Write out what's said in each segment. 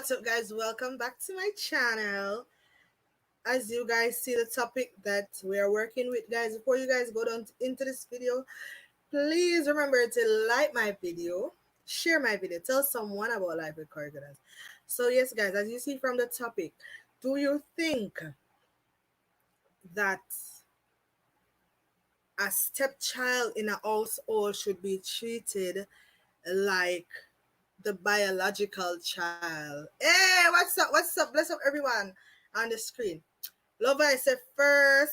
what's up, guys? Welcome back to my channel. As you guys see the topic that we are working with, guys, before you guys go down into this video, please remember to like my video, share my video, tell someone about life with Corrigan. So yes, guys, as you see from the topic, do you think that a stepchild in a household should be treated like the biological child? Hey, what's up? What's up? Bless up everyone on the screen. Love I said first.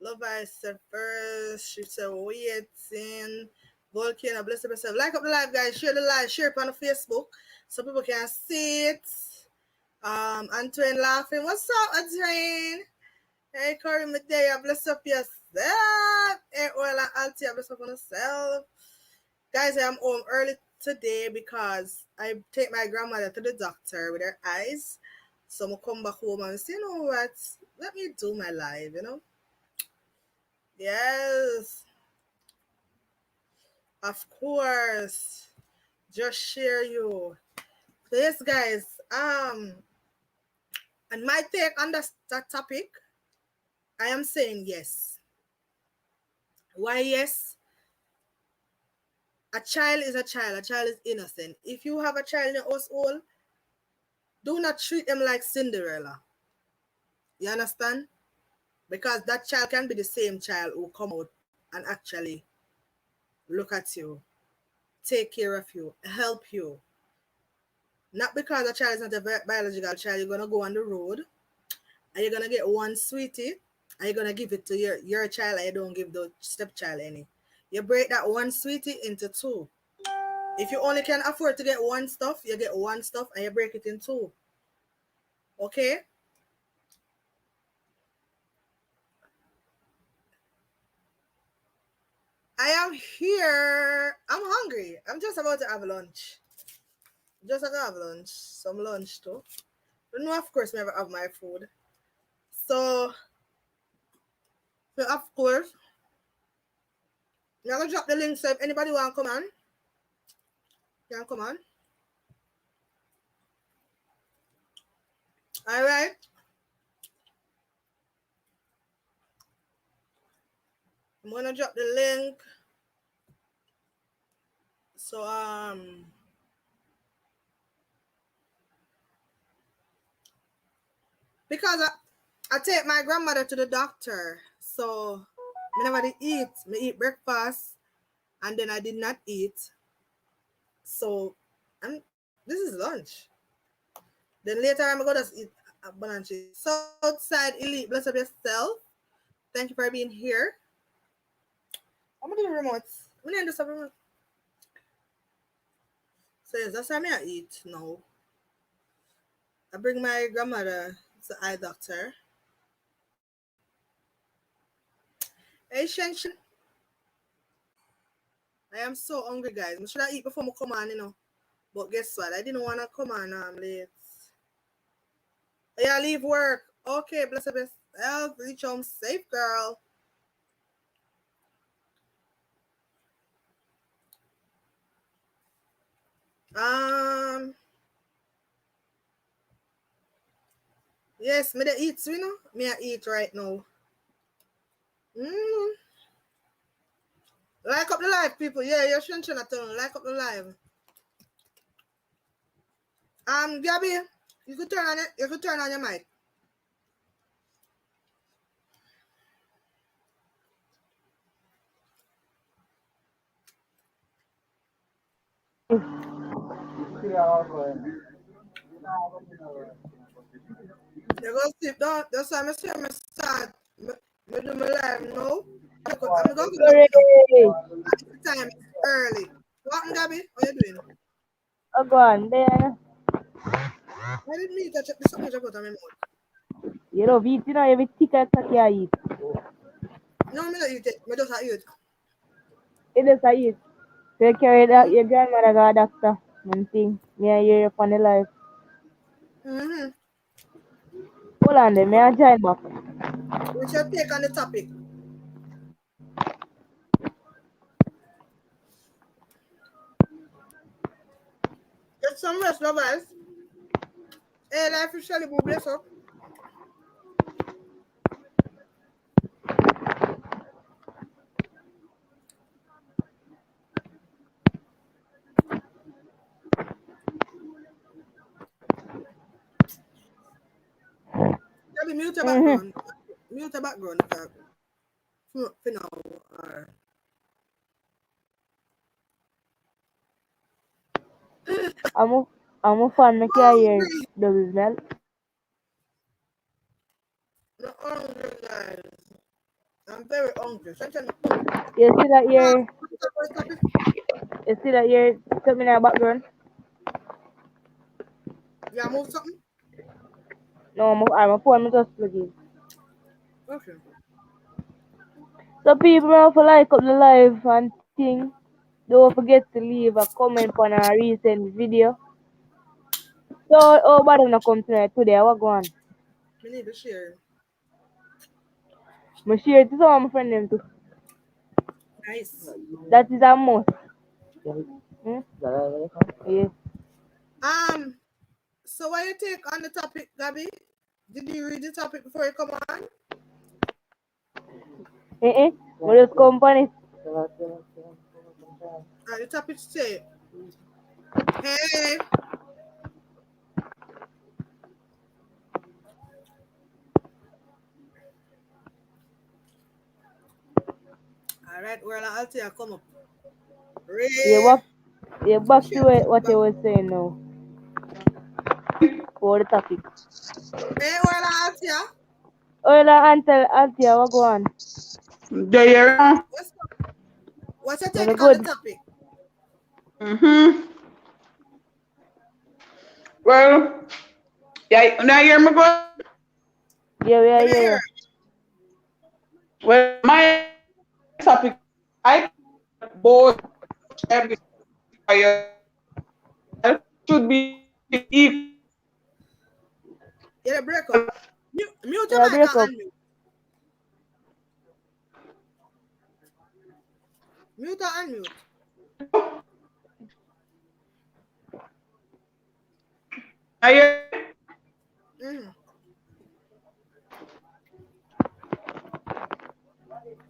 Love I said first. She said waiting. Volcano, bless up yourself. Like up the live, guys. Share the live. Share it on the Facebook so people can see it. Antoine laughing. What's up, Antoine? Hey, Corey Medea, bless up yourself. Hey, Oil and Auntie, bless up on yourself. Guys, I am home early today because I take my grandmother to the doctor with her eyes. So I come back home and say, you know what? Let me do my live, Yes. Of course. Just share you. So yes, guys. And my take on that topic, I am saying yes. Why yes? A child is a child. A child is innocent. If you have a child in your household, do not treat them like Cinderella. You understand? Because that child can be the same child who come out and actually look at you, take care of you, help you. Not because a child is not a biological child, you're going to go on the road and you're going to get one sweetie and you're going to give it to your child and you don't give the stepchild any. You break that one sweetie into two. If you only can afford to get one stuff, you get one stuff and you break it in two. Okay? I am here. I'm hungry. I'm just about to have lunch. Just about to have lunch. Some lunch too. But no, of course, never have my food. So of course, I'm going to drop the link so if anybody want to come on, you can come on. All right. I'm going to drop the link. So, because I take my grandmother to the doctor. So, I never eat. I eat breakfast and then I did not eat. So, this is lunch. Then later I'm going to just eat a banana. Southside Elite, bless up yourself. Thank you for being here. I'm going to do the remotes. I'm going to do some remotes. So yes, that's how I eat now. I bring my grandmother to eye doctor. Hey Shenshin. I am so hungry, guys. I should I eat before I come on, But guess what? I didn't want to come on late. Yeah, leave work. Okay, bless up yourself. Reach home safe, girl. Yes, me dey eat, Me I eat right now. Like up the live, people. Yeah, you're Shenshin at home. Like up the live. Gabby, you could turn on your mic. You go sleep down. That's why I say I start. I do my live now. I'm going to the time. It's early. What, Gabby? What are you doing? Oh, go on there. I didn't mean to check the something about my mouth. You know, eat, every ticket that you eat. No, I'm not eat it. I just eat. It is a eat. So you carry that, your grandmother got a doctor. One thing. Me and you on the life. Hold on there. Me and join back. We should take on the topic. Get some rest, lovers. Hey, life is surely bless up. Tell me mute the background. Mute the background for now. I'm a fan, I can't hear the smell. I'm hungry, guys. I'm very hungry. You see that here? You see that here? Something in the background? Yeah, move something? No, my phone is just plugging. Okay. So people have to like up the live and thing. Don't forget to leave a comment on our recent video. So, oh, but I'm not come tonight today. What go on? We need to share. I share it to some of my friends them too. Nice. That is a must. Yes. So what you take on the topic, Gabby? Did you read the topic before you come on? We just come on it. The topic say, hey. All right, well, I'll tell you, come up. Yeah, back to what you were saying now. For the topic. Hey, well, I'll tell you. Well, Auntie, what go on? Do you? What's your Very take on the good. topic? Well, yeah, now hear me good? Yeah, we are Let me here. hear. Well, my topic, I both every should be equal. Yeah, break up. Mute your Yeah, mic break up. and unmute. Mute or unmute. I hear.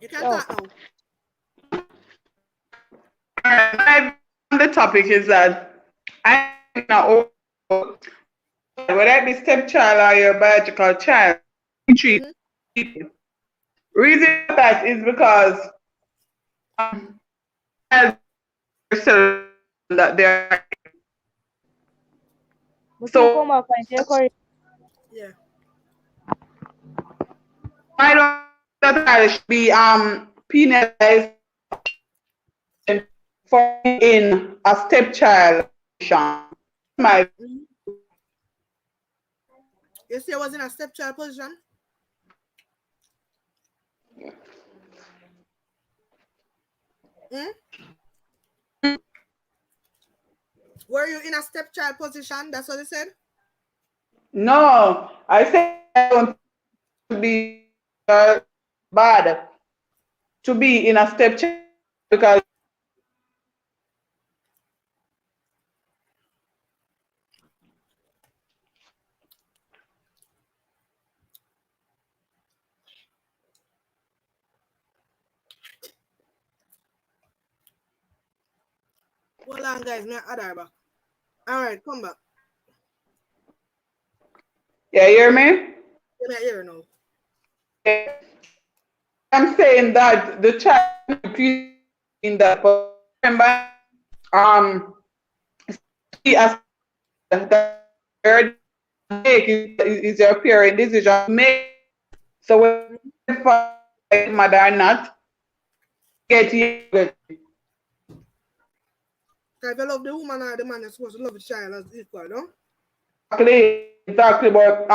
You can talk now. The topic is that I know whether it be stepchild or your biological child, treat people. Reason for that is because that they are so come up and take her. Yeah. why don't that should be penalized for in a stepchild position? My You say I was in a stepchild position? Were you in a stepchild position? That's what you said? no, I said I don't be bad to be in a stepchild because Hold on, guys. Me add her back. All right, come back. yeah, you hear me? Let me hear now. I'm saying that the child in that remember see as that make is your parent decision to make. So when mother or not get you. If you love the woman or the man, you're supposed to love the child as equal, no? Exactly, but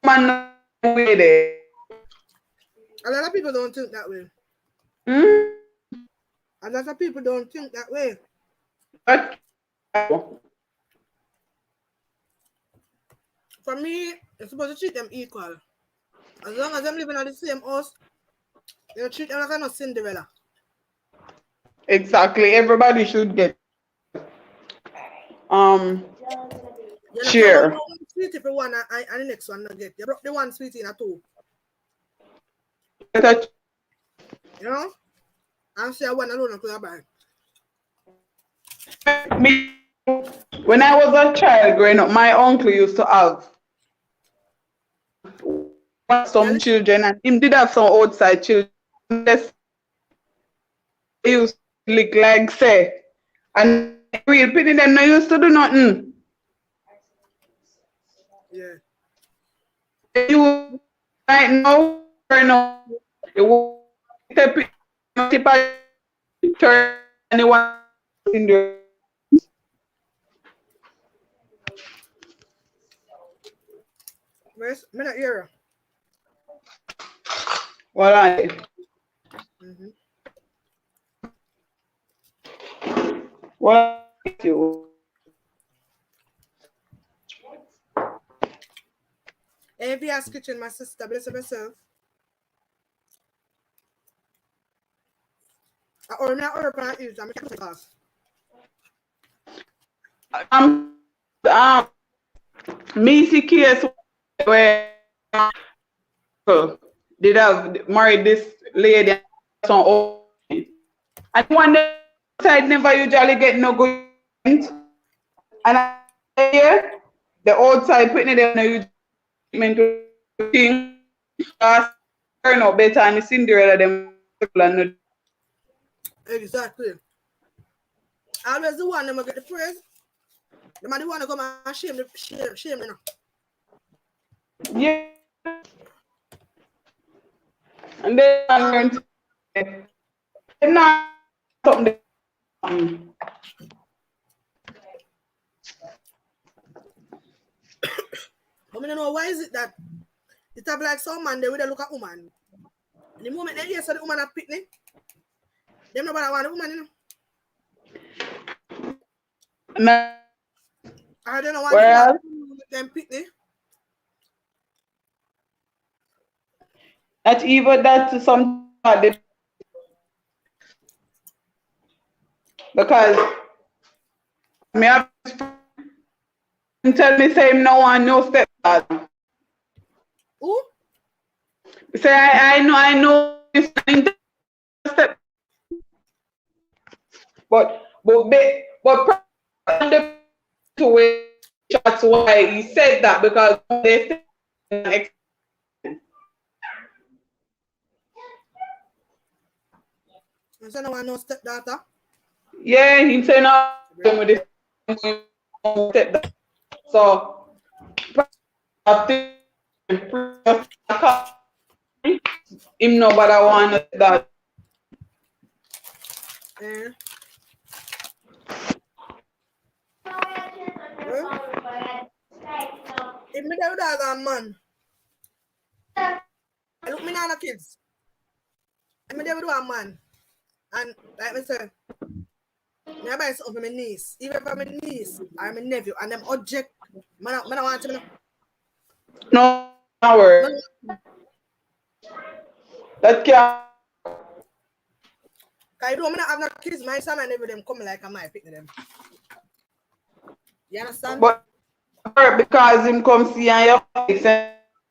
man with it. A lot of people don't think that way. A lot of people don't think that way. But for me, you're supposed to treat them equal. As long as them living in the same house, you treat them like a Cinderella. exactly, everybody should get. You know, so share. one sweet if you want and the next one not get. You broke the one sweet in a two. That You know? And say one alone to your bag. me when I was a child growing up, my uncle used to have some children, and him did have some outside children. They used to lick like say, and real penny them no used to do nothing. Yeah. You right now, you will turn anyone in the Where's me not here? what I Mm-hmm. what you ABS kitchen, my sister, bless herself. Or not urban is I'm class. um um me see case where did have married this lady and some old and one side never usually get no good and I hear the outside putting them no usually thing turn out better and the Cinderella them and Exactly. Always the one that get the praise. The man the one that come and shame you know. yeah, and then I learned not something. But I don't know why is it that it have like some man they will look at woman. The moment they hear so the woman a picnic, them nobody want the woman, you know. Now, I don't know why whereas them picnic. not even that to some because me have tell me say him no one no stepdad. Who? Say I know this step but the to way that's why he said that because they say I say no one no stepdaughter. yeah, he said no with this stepdad. So after him know what I want that. Eh. Well, if me there with a man, I look me now kids. If me there with a man, and like I said, me buy something for my niece, even for my niece or my nephew, and them object, man, I want to. No hour. That can I don't have no kids, my son and nephew them come like I might pick them. You understand? but because him come see and you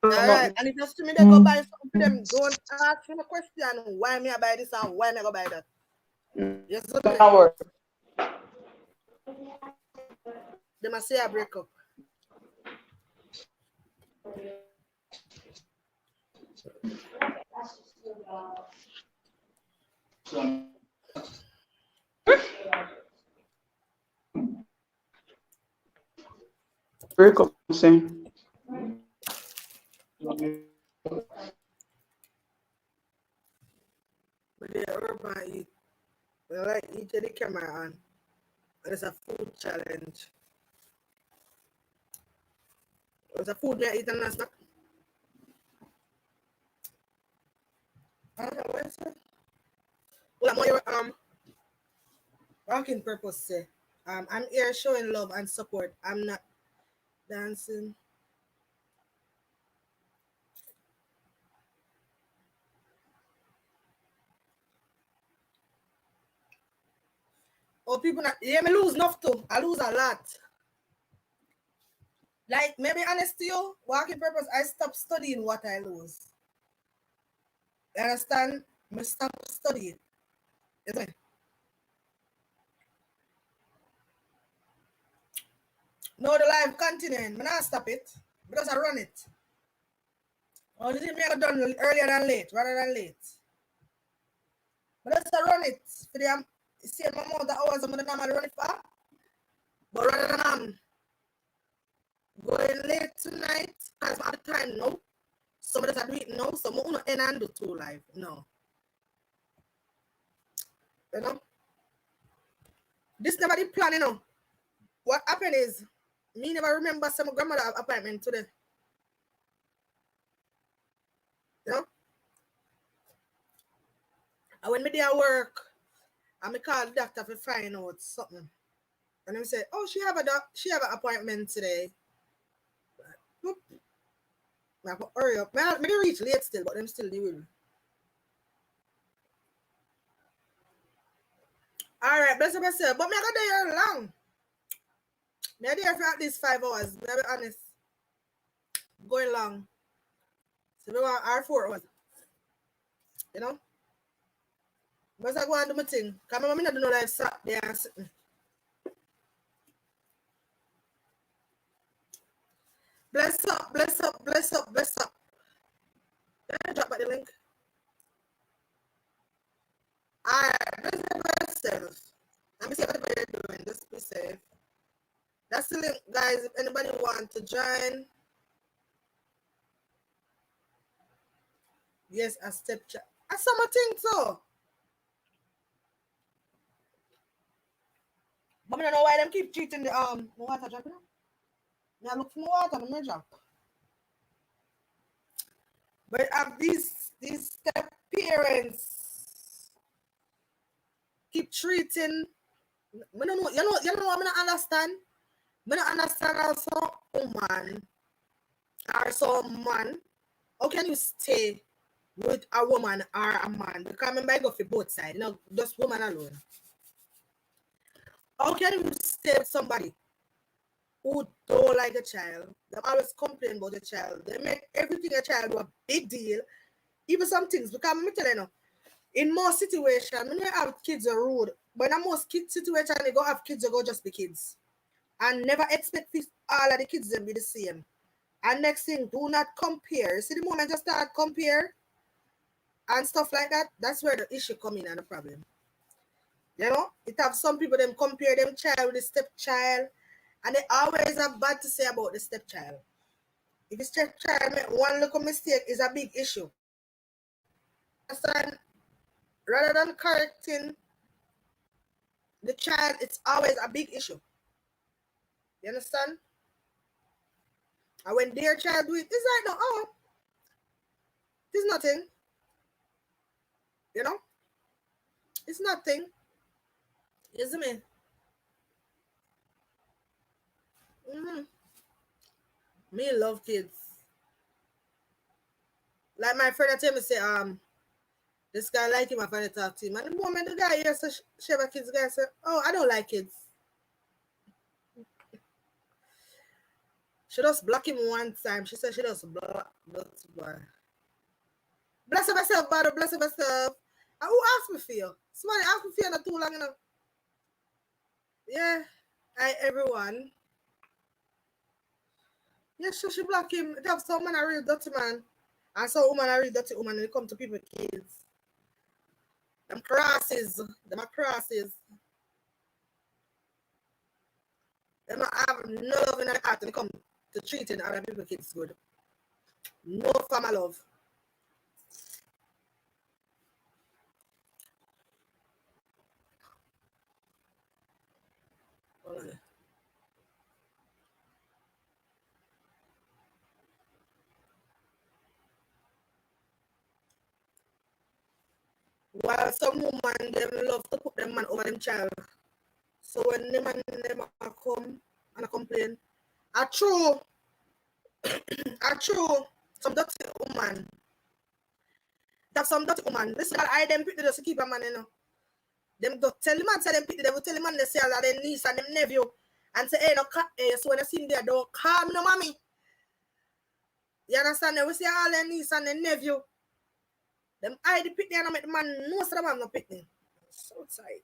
Alright, and if you see me they go buy something for them, don't ask me a question why me I buy this and why me I go buy that. Yes, okay. hour. They must say I break up. Break up saying. But they urban eat. They like eat the camera on. It's a food challenge. It's a food they eat and a snack. I don't know what it's well, I'm here, walking purpose say. I'm here showing love and support. I'm not dancing. Oh, people not, yeah, me lose enough too. I lose a lot. Like, maybe honest to you, working purpose, I stopped studying what I lose. You understand? I stop studying. Isn't it? No, the life continuing. I not stop it. Because I run it. Only thing I done earlier than late, rather than late. But just I run it for the same amount of hours I'm gonna normally run it for. But rather than going late tonight, because at the time now, somebody are doing it now, so I'm not end and do two live. No. You know? This never did plan, you know. What happened is, me never remember some grandmother appointment today. You know? And when me there work, I me call the doctor to find out something. And he said, oh, she have an appointment today. Boop. I go, hurry up. Maybe reach late still, but them still do it. Alright, bless myself. But me I go there long. Me there for at least 5 hours. Me be honest. Going long. So we want our 4 hours. You know? But I go and do my thing. Because I don't know life sat there and sitting. Bless up, bless up, bless up, bless up. Let me drop back the link. Alright, bless myself. Let me see what everybody doing. Just be safe. That's the link, guys. If anybody want to join. Yes, a step chat. I saw my thing so. But I don't know why them keep treating the water drop, you know? I look for more water, I'm drop. But these step parents keep treating. I don't know. You know what I don't understand? I don't understand also woman or some man. How can you stay with a woman or a man? Because remember I go for both sides, you know, just woman alone. How can you stay with somebody who don't like a child? They always complain about the child. They make everything a child do a big deal. Even some things, because I'm telling you, in most situations, when you have kids are rude, but in most kids situation, they go have kids, they go just be kids. And never expect all of the kids to be the same. And next thing, do not compare. See the moment you start compare and stuff like that, that's where the issue come in and the problem. You know, it have some people them compare them child with the stepchild, and they always have bad to say about the stepchild. If the stepchild make one little mistake, is a big issue. Understand? Rather than correcting the child, it's always a big issue. You understand? And when their child do it, it's like, no, oh, it's nothing. You know? It's nothing. You see me? Mm-hmm. Me love kids. Like my friend tell me say, this guy like him, I finally talk to him. And the moment the guy hears she have a kids, the guy say, oh, I don't like kids. She just block him one time. She said she just block boy. Bless herself, brother, bless herself. And who asked me for you? Somebody asked me for you not too long enough. Yeah. Hi everyone. Yeah, so she block him. They have some man a real dirty man. And some woman a real dirty woman when it come to people kids. Them crosses. Them are crosses. Them have no love in their heart when it come to treating other people kids good. No family love. Okay. While some woman them love to put them man over them child. So when the man them come and I complain, I true some dirty woman. That's some dirty woman. Listen, I them pick just to keep a man, you know. Them don't tell the man, say them pick them will tell the man they say all their niece and them nephew and say, hey, no, so when I see him there, don't call me no mommy. You understand? We see all their niece and their nephew. Them hide the pitney and I make the man know so the man no pitney. So outside.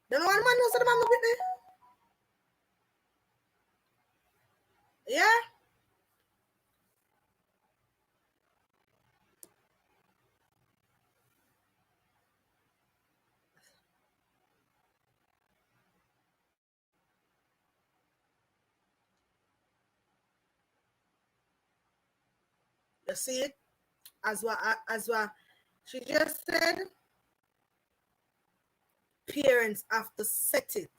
Then one man knows so the man no pitney. Yeah? You see it? As what she just said, parents have to set it.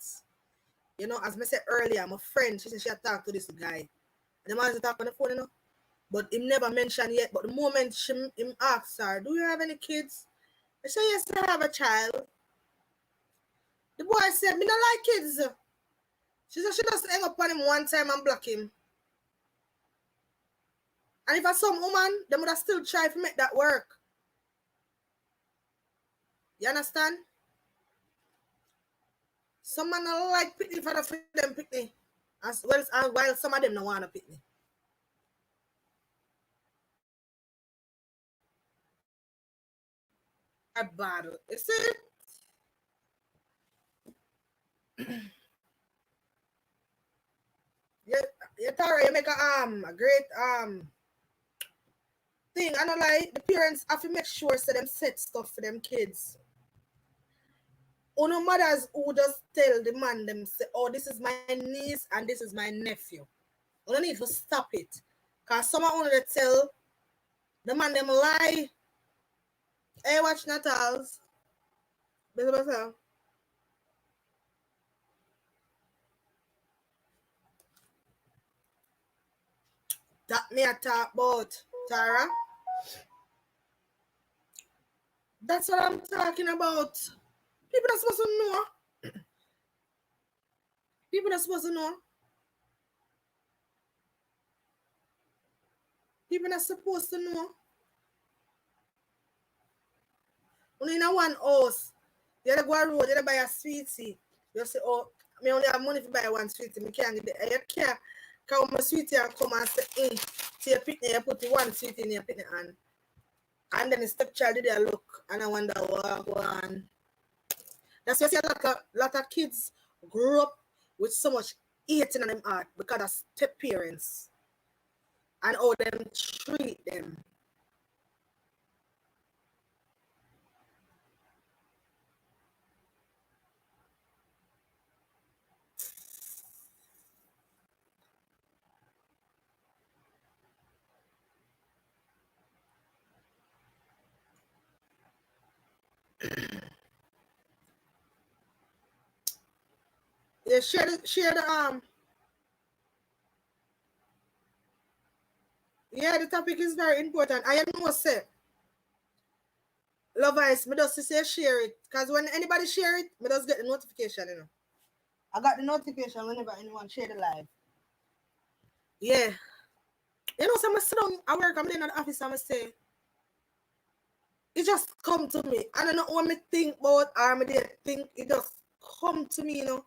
You know, as I said earlier, my friend, she said she had talked to this guy. And the man talk on the phone, you know. But him never mentioned yet. But the moment him asks her, do you have any kids? I said, yes, I have a child. The boy said, me not like kids. She said she just hang up on him one time and block him. And if I some woman, they would have still try to make that work. You understand? Some man don't like picnic for them picnic. As well as while some of them don't want to picnic. A battle. You see? You Tara, you make a great thing. I know like the parents have to make sure so them set stuff for them kids. Or no mothers who just tell the man them say, oh, this is my niece and this is my nephew. You don't need to stop it. Because someone only tell the man them lie. Hey, watch Natals. That me a talk about, Tara. That's what I'm talking about. People are supposed to know. People are supposed to know. People are supposed to know. Only in a one house, you go a road, you buy a sweetie. You say, oh, me only have money to buy one sweetie. Me can't get it. You can't come my sweetie and come and say, to your picnic, you put one sweetie in your picnic hand. And then the stepchild did a look and I wonder what one. That's why I see a lot of kids grow up with so much hate in them heart because of step parents and how them treat them. Yeah, share the yeah, the topic is very important. I know say Love Ice, me just say share it. Because when anybody share it, me just get the notification, you know. I got the notification whenever anyone share the live. Yeah. You know, so I sit down at work, I'm in the office and I say, it just come to me. I don't know what me think about or me think, it just come to me, you know.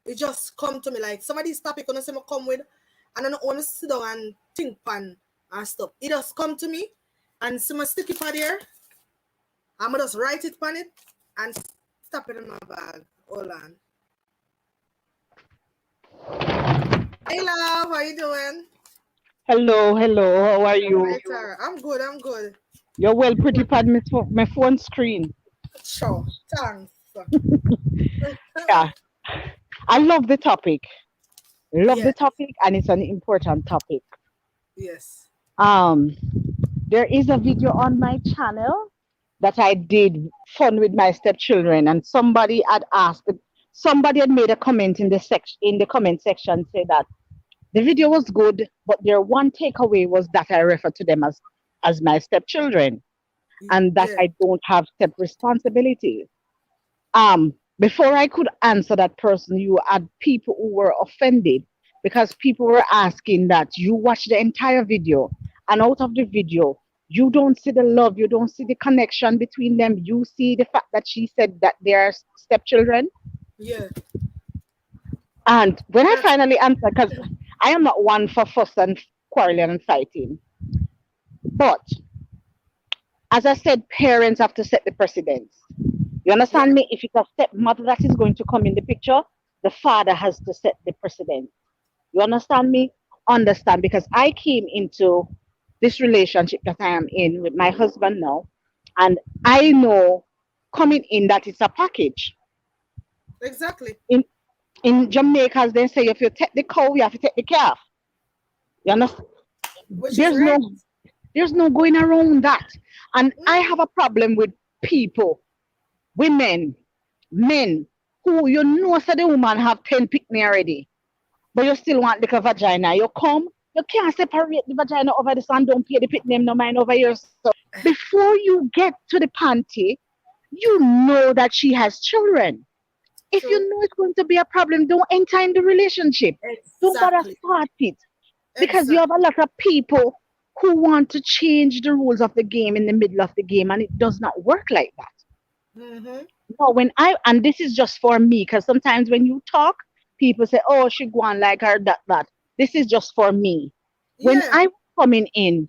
It just come to me like some of these topics when I say me come with, and I don't want to sit down and think pan and stuff. It just come to me and see my stick it on there. I'm just write it on it and stop it in my bag. Hold on. Hey love, how you doing? Hello, how are you? Hi, Tara. I'm good. You're well pretty pad my phone screen. Sure, thanks. Yeah. I love the topic. Yes. The topic, and it's an important topic. Yes. There is a video on my channel that I did fun with my stepchildren, and somebody had made a comment in the comment section, say that the video was good, but their one takeaway was that I refer to them as my stepchildren, and that I don't have step responsibilities. Before I could answer that person, you had people who were offended because people were asking that you watch the entire video, and out of the video, you don't see the love, you don't see the connection between them. You see the fact that she said that they are stepchildren. Yeah. And when I That's finally answered, because I am not one for fuss and quarreling and fighting, but as I said, parents have to set the precedence. You yeah, understand me? If it's a stepmother that is going to come in the picture, the father has to set the precedent. You understand me? Understand, because I came into this relationship that I am in with my husband now, and I know coming in that it's a package. exactly. In Jamaica, they say if you take the cow, you have to take the calf. You understand? Which is There's right. no there's no going around that. And I Mm, have a problem with people, women, men who you know say the woman have 10 pick me already, but you still want the vagina. You come, you can't separate the vagina over the sun, don't pay the pit name no mind over here. So before you get to the panty, you know that she has children. If you true. know it's going to be a problem, don't enter in the relationship. Don't bother Exactly. start it. Because you have a Exactly. lot of people who want to change the rules of the game in the middle of the game, and it does not work like that. Mm-hmm. No, and this is just for me, because sometimes when you talk, people say, oh, she go on like her, that. This is just for me. When Yeah, I was coming in,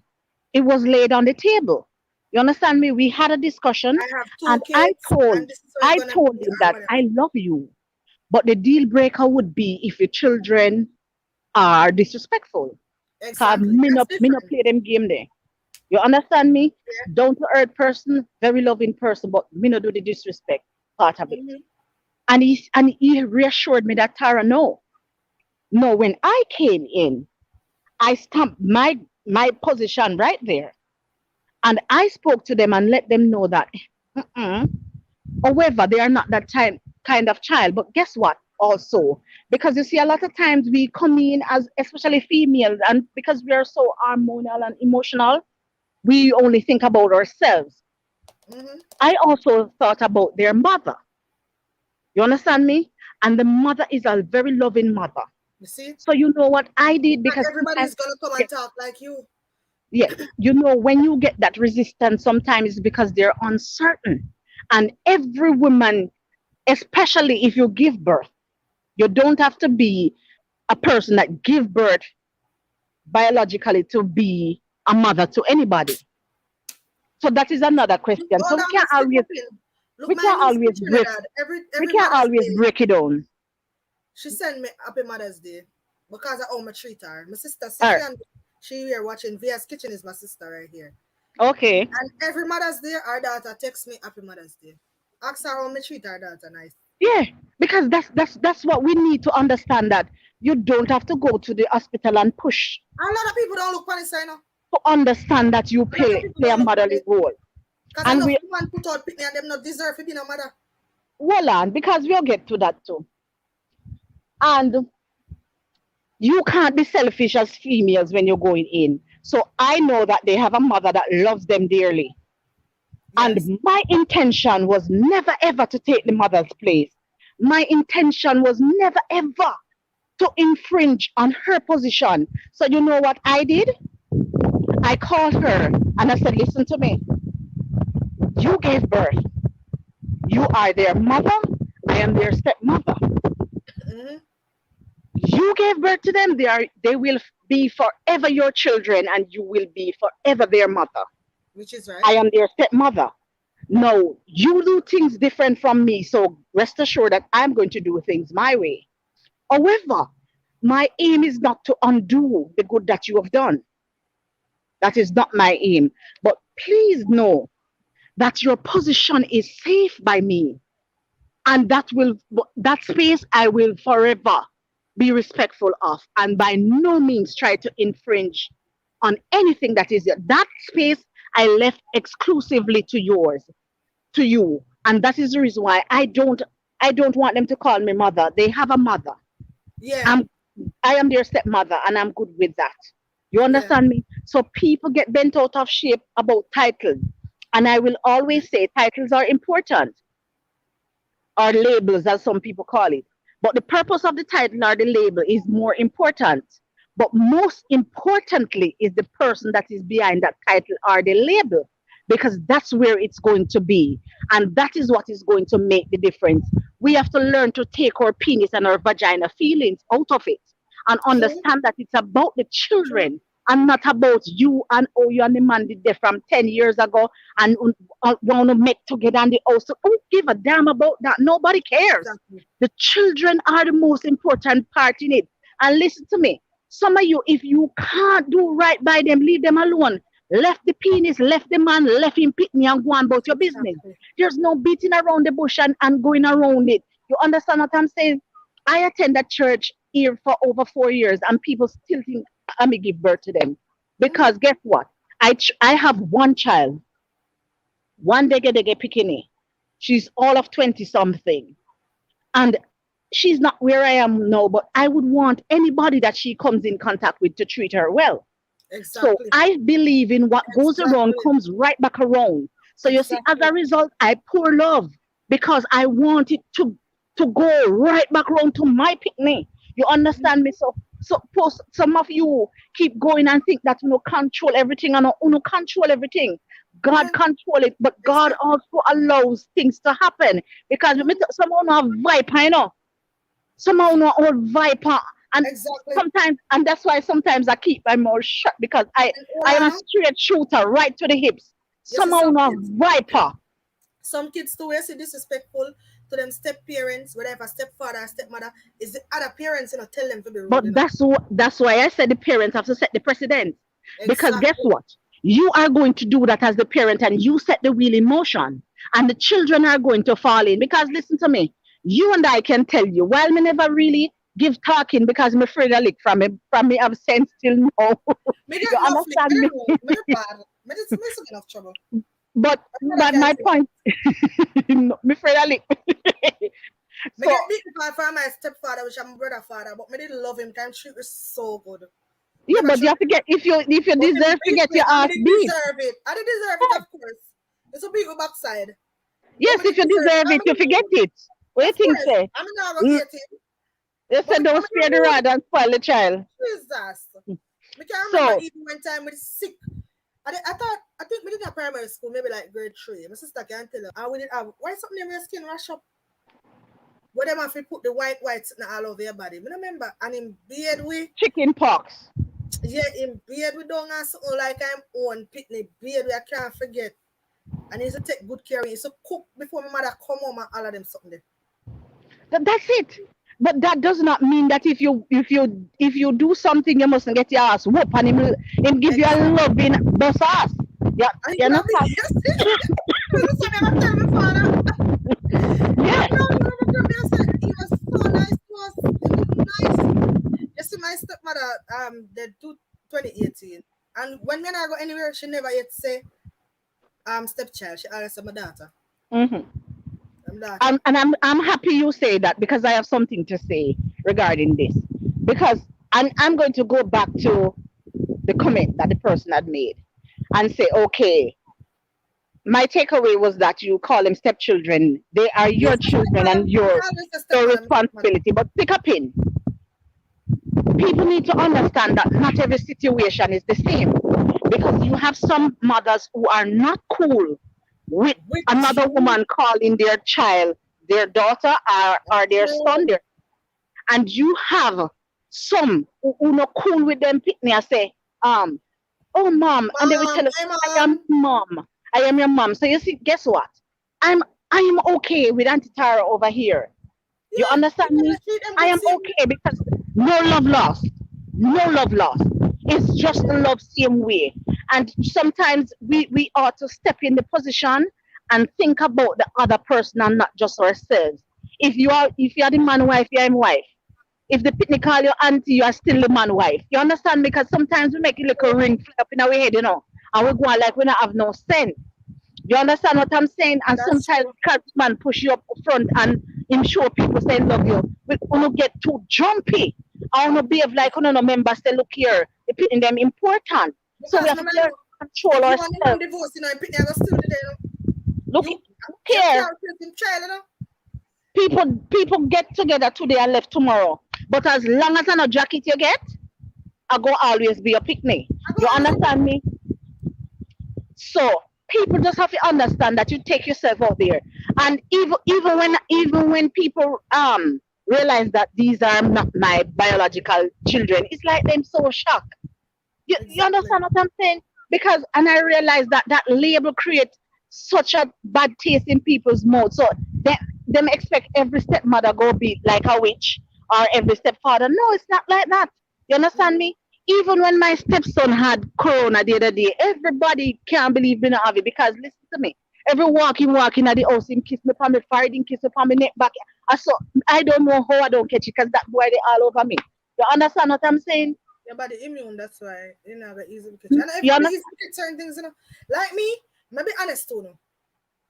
it was laid on the table. You understand me? We had a discussion, I have two and kids, and this is how it's I gonna told be, him or that whatever. I love you, but the deal breaker would be if your children are disrespectful. Cause Exactly. That's me not different. play them game there. You understand me? Yeah. Down to earth person, very loving person, but me not do the disrespect part of it. Mm-hmm. And he reassured me that Tara, no, no. When I came in, I stamped my position right there, and I spoke to them and let them know that. Mm-mm. However, they are not that kind of child. But guess what? Also, because you see, a lot of times we come in as, especially females, and because we are so hormonal and emotional, we only think about ourselves. Mm-hmm. I also thought about their mother. You understand me? And the mother is a very loving mother. You see? So you know what I did, Not because everybody sometimes is gonna come yeah, and talk like you. yeah, you know, when you get that resistance, sometimes it's because they're uncertain. And every woman, especially if you give birth, you don't have to be a person that give birth biologically to be a mother to anybody. So that is another question. So Hold on, Miss Poppin. Look, we my can't niece in always break Trinidad. we Every can't Mother's always Day, break it down. she send me Happy Mother's Day because of how I treat her. My sister All Sissy right. and she here watching. Via's Kitchen is my sister right here. Okay. And every Mother's Day, our daughter texts me Happy Mother's Day. Ask her how I treat her daughter nice. Yeah, because that's what we need to understand, that you don't have to go to the hospital and push A lot of people don't look for this, you know. to understand that you A lot of people play a don't look for motherly this. role. Because And enough we women put out picnic and them not deserve to be no mother. hold on, because we'll get to that too. And you can't be selfish as females when you're going in. So I know that they have a mother that loves them dearly. Yes. And my intention was never ever to take the mother's place. My intention was never ever to infringe on her position. So you know what I did? I called her and I said, listen to me. You gave birth. You are their mother. I am their stepmother. Mm-hmm. You gave birth to them. They will be forever your children, and you will be forever their mother. Which is I right. am their stepmother. No, you do things different from me, so rest assured that I'm going to do things my way. However, my aim is not to undo the good that you have done. That is not my aim. But please know that your position is safe by me, and that space I will forever be respectful of, and by no means try to infringe on anything that is that space. I left exclusively to yours, to you, and that is the reason why I don't want them to call me mother. They have a mother. Yeah. I'm i am their stepmother, and I'm good with that. You Yeah. understand me? So people get bent out of shape about titles, and I will always say titles are important, or labels, as some people call it. But the purpose of the title or the label is more important. But most importantly is the person that is behind that title or the label. because that's where it's going to be. And that is what is going to make the difference. We have to learn to take our penis and our vagina feelings out of it and True. understand that it's about the True. children and not about you and oh, you and the man did there from 10 years ago and want to make together and the house. So who give a damn about that? Nobody cares. Exactly. The children are the most important part in it. And listen to me. Some of you, if you can't do right by them, leave them alone. Left the penis, left the man, left him pitney and go on about your business. Exactly. There's no beating around the bush and going around it. You understand what I'm saying? I attend church here for over 4 years and people still think I may give birth to them. Mhm. Because guess what? I have one child, one dege bikini. She's all of 20 something. And she's not where I am now, but I would want anybody that she comes in contact with to treat her well. So Exactly. I believe in what goes around Exactly. comes right back around. So you see, as Exactly. a result, I pour love because I want it to go right back around to my picnic. You understand me? Some of you keep going and think that you know control everything and you know control everything. God Yeah. control it, but God Exactly. also allows things to happen because Mhm. someone have viper, you know, somehow know old viper and Exactly. sometimes and that's why sometimes I keep my mouth shut because I And I am a Ola, straight shooter right to the hips. you see Somehow know viper. some kids too, you see disrespectful to them step parents, whether if a stepfather or stepmother, is the other parents, tell them to be rude, But that's why I said the parents have to set the precedent. Because guess Exactly. what? You are going to do that as the parent and you set the wheel in motion. And the children are going to fall in. Because listen to me, you and I can tell you, while me never really give talking because I'm afraid I lick from me have sense till now. Me You get enough lick, me understand don't me? know, me not bad. Me still enough trouble. That's what I But can my say. point, me afraid I lick. Me So get beaten bad from my stepfather, which I'm my brother father, but me didn't love him, time treat me so good. yeah, Never but you treat have to get if you but him deserve to beat get me, your and me ass did beat. deserve it. I did deserve it, of course. It's a beat me backside. But Yes, me if did you deserve it. deserve I it, you forget mean, it. What you of think, course. say? I mean, I go Mm, 18. they But said me don't come spare the rude. rod and spoil the child. Jesus. Me can remember So even one time with sick. I think we did in primary school, maybe like grade 3. My sister can tell her. And we did have why something in your skin rash up? Where them have to put the white all over your body. Me no remember. And in beard we chicken pox. yeah, in beard we don't have something like I'm own pitney beard we I can't forget. And he used to take good care of it. He used to cook before my mother come home and all of them something there. That's it. But that does not mean that if you do something you mustn't get your ass whoop and him give you a Exactly. loving bus ass. Yeah, And he you could have been understand? yes. This time I gotta tell my father. Yeah. No, you remember grab me and say he was so nice to us. He was nice. You see my stepmother, they do 2018. And when I go anywhere, she never yet say stepchild. She always say my daughter. hmm My daughter. And I'm happy you say that because I have something to say regarding this. Because I'm going to go back to the comment that the person had made and say, okay, my takeaway was that you call them stepchildren. They are Yes, your my children stepmother. and I your always say your stepmother, my stepmother. responsibility. But pick a pin. People need to understand that not every situation is the same because you have some mothers who are not cool with With another you. woman calling their child their daughter or their son True. their, and you have some who not cool with them pick me and say oh mom and they will Mom, tell us hey I am mom. mom, I am your mom. So you see, guess what, I am okay with Auntie Tara over here. You Yeah, understand because I me? treat them I good am same way. okay because no love lost. No love lost. It's just a love same way. And sometimes we ought to step in the position and think about the other person and not just ourselves. If you are the man wife, you're him wife. If the picnic call your auntie, you are still the man wife. You understand? Because sometimes we make a little ring fly up in our head, and we go on like we don't have no sense. You understand what I'm saying? And That's sometimes true. because man push you up front and him show people say love you. We don't get too jumpy. I want to behave like no member say look here, the putting them important. So we Because have no to matter learn to control if you want him ourselves. divorce, and Pitney I go still there, Look, You look you here. can't take him child. People get together today and left tomorrow. But as long as I no jacket you get, I go always be a picnic. I go You always understand me? So people just have to understand that you take yourself out there, and even when people realize that these are not my biological children, it's like them so shocked. You Exactly. understand what I'm saying? Because, and I realize that that label creates such a bad taste in people's mouth. So them expect every stepmother go be like a witch, or every stepfather. No, it's not like that. You understand me? Even when my stepson had corona the other day, everybody can't believe me not have it, because listen to me. Every walking at the house, him kiss me on my forehead, him kiss me on my neck back. I don't know how I don't catch it, because that boy they all over me. You understand what I'm saying? Your body immune, that's why you know get easy to catch. And You everybody understand? easy to catch certain things, you know. Like me, maybe honest too, no.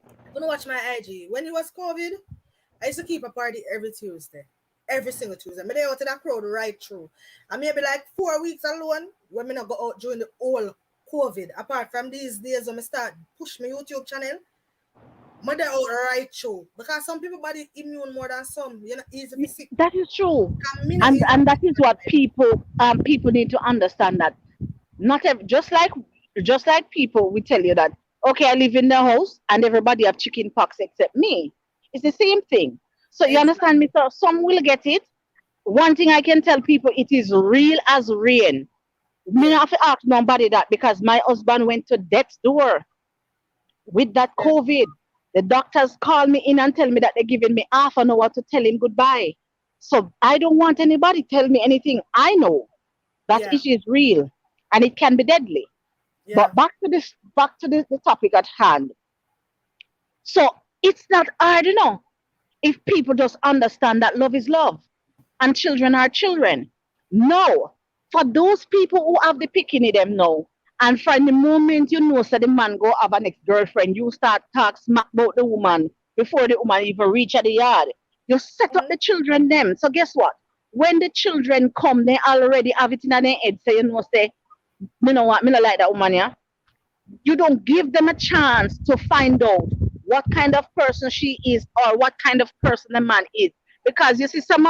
I'm gonna watch my IG. When it was COVID, I used to keep a party every Tuesday. Every single Tuesday. Me there out to that crowd right through. And maybe like 4 weeks alone when me not go out during the whole COVID. Apart from these days when I start push my YouTube channel, me there out right through. Because some people body immune more than some. You're not easy to sick. That is true. And me not easy And that is what people need to understand, that not just like people we tell you that, okay, I live in the house and everybody have chicken pox except me. It's the same thing. So you understand me? So some will get it. One thing I can tell people, it is real as rain. Me not have to ask nobody that, because my husband went to death's door with that Yeah. COVID. The doctors call me in and tell me that they're giving me half an hour to tell him goodbye. So I don't want anybody tell me anything. I know that Yeah. issue is real and it can be deadly. Yeah. But back to the topic at hand. So it's not hard, if people just understand that love is love and children are children. No, for those people who have the picking in them now, and from the moment you know that the man go have an ex-girlfriend, you start talk smack about the woman before the woman even reach at the yard. You set up the children them. So guess what? When the children come, they already have it in their head. So say, me know what, me not like that woman, yeah. You don't give them a chance to find out what kind of person she is, or what kind of person the man is. Because you see, some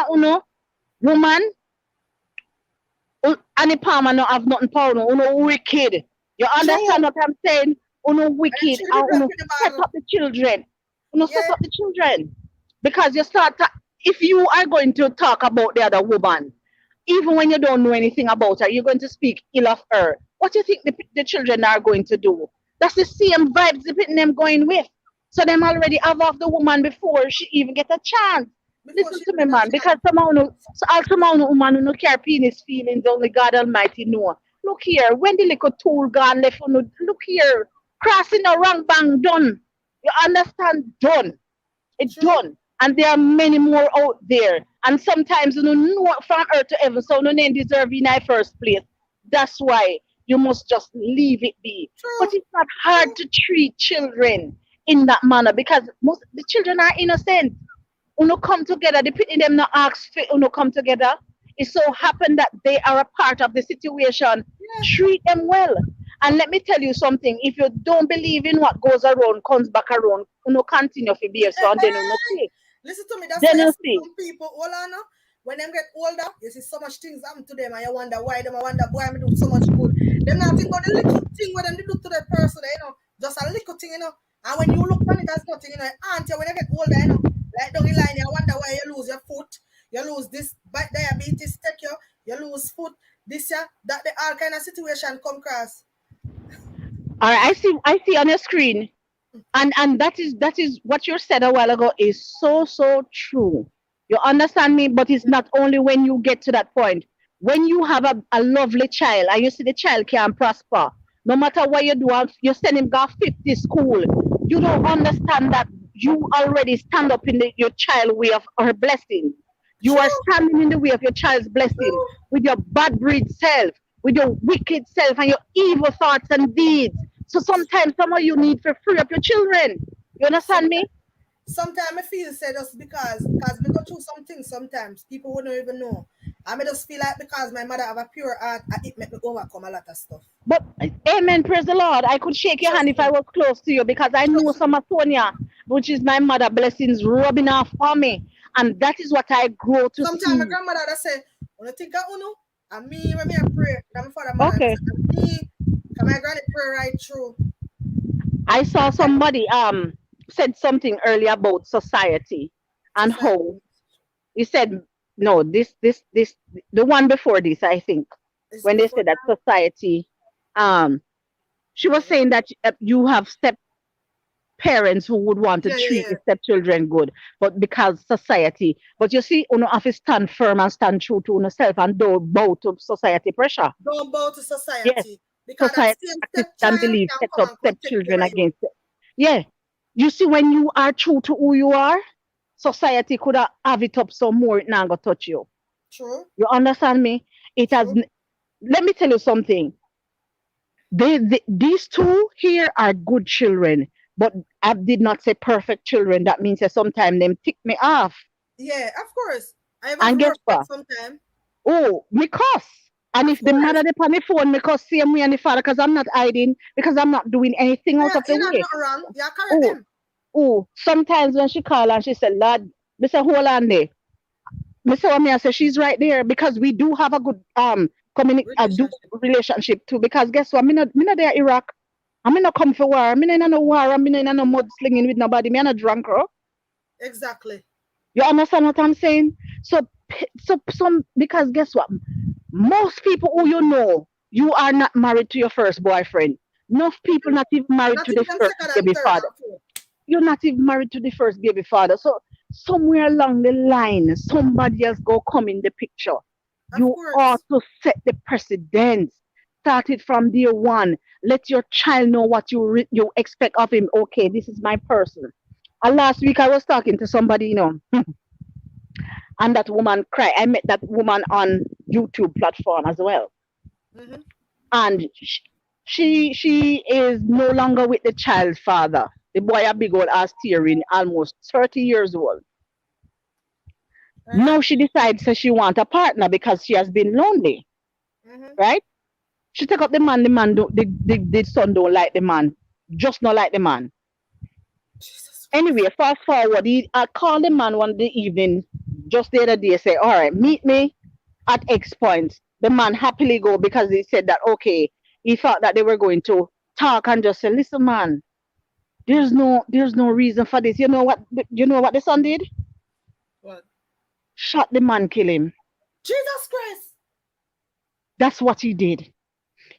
woman, any palmer no have nothing power, wicked. You understand what I'm saying? Wicked, should be and broken the set Bible. up the children. Set Yeah. up the children. Because you start, if you are going to talk about the other woman, even when you don't know anything about her, you're going to speak ill of her. What do you think the children are going to do? That's the same vibes the people them going with. So them already have off the woman before she even get a chance. Before Listen she to me, even man, have because somehow no woman who no care penis feelings, only God Almighty know. Look here, when the little tool gone left, look here, crossing a wrong bang done. You understand? Done. It's True. done. And there are many more out there. And sometimes you know from earth to heaven, so no name deserve in the first place. That's why you must just leave it be. But True. it's not hard to treat children in that manner, because most the children are innocent. Uno come together, the people them not ask for uno come together. It so happened that they are a part of the situation. Yeah. Treat them well. And let me tell you something, if you don't believe in what goes around comes back around, uno continue to behave so, and then uno see. Listen to me, that's Then why I you see see. some people, hold on now, when them get older, you see so much things happen to them, and you wonder why them, I wonder why I'm doing so much good. Them not think about the little thing where them they do to that person, just a little thing, and when you look on it as nothing, auntie, when you get older, like down the line, you wonder why you lose your foot, you lose this, diabetes, take you lose foot, this year, that, the all kind of situation come across. All right, I see on your screen, and that is what you said a while ago is so true. You understand me? But it's not only when you get to that point. When you have a lovely child and you see the child can prosper, no matter what you do, you send him go 50 school. You don't understand that you already stand up in your child way of her blessing. You are standing in the way of your child's blessing with your bad breed self, with your wicked self and your evil thoughts and deeds. So sometimes some of you need to free up your children. You understand me? Sometimes I feel say just because we go through some things sometimes people wouldn't even know. I may just feel like because my mother have a pure heart, it make me overcome a lot of stuff. But amen, praise the Lord. I could shake your hand if I was close to you, because I know some of Sonia, which is my mother, blessings rubbing off on me. And that is what I grow to Sometimes see. my grandmother that say, when you think of Uno, and me when me a pray, and my father mother Okay. and me, because my granny pray right through. I saw somebody said something earlier about society and Society. how he said no, this the one before this, I think, Is when they before said that that. society, um she was Mhm. saying that you have step parents who would want to Yeah, yeah, treat yeah. the stepchildren good, but because society, but you see, you have to stand firm and stand true to yourself and don't bow to society pressure. Don't bow to Yes, society because that society same practice and stepchild belief can set come up and come take care stepchildren of you. against it. Yeah, you see, when you are true to who you are, society could have it up some more, it not gonna touch you. True, You understand me? It has. true. Let me tell you something. These two here are good children, but I did not say perfect children. That means that sometimes them tick me off. Yeah, of course. I have And to guess respect what? sometime. Oh, me cuss. And Of if the mother course. they on the phone, me cuss same way and the father, because I'm not hiding, because I'm not doing anything out Yeah, of the you're not way. nothing wrong. Yeah, correct Oh, them. oh. Sometimes when she call and she said, Lord, me say, hold on there. Me say, me I say, she's right there because we do have a good do Relationship. relationship too. Because guess what? Me not there Iraq. I'm not come for war. Me not in no war. I'm not in no mudslinging with nobody. Me not drunk, bro. Exactly. You understand what I'm saying? So, so some because guess what? Most people who you know, you are not married to your first boyfriend. Enough people not even married Not to the even first second and baby third father. and fourth. You're not even married to the first baby father. So somewhere along the line, somebody else go come in the picture. Of You ought course. to set the precedence. Start it from day one. Let your child know what you expect of him. Okay, this is my person. And last week I was talking to somebody, and that woman cried. I met that woman on YouTube platform as well, Mm-hmm. and she is no longer with the child's father. The boy a big old ass tearing, almost 30 years old. Uh-huh. Now she decides that she want a partner because she has been lonely, Mm-hmm. right? She take up the man. The man don't. The son don't like the man. Just not like the man. Jesus Anyway, Christ. fast forward. I called the man one day evening, just the other day. Say, all right, meet me at X point. The man happily go because he said that okay, he thought that they were going to talk and just say, listen, man, there's no reason for this. You know what the son did? What? Shot the man, kill him. Jesus Christ. That's what he did.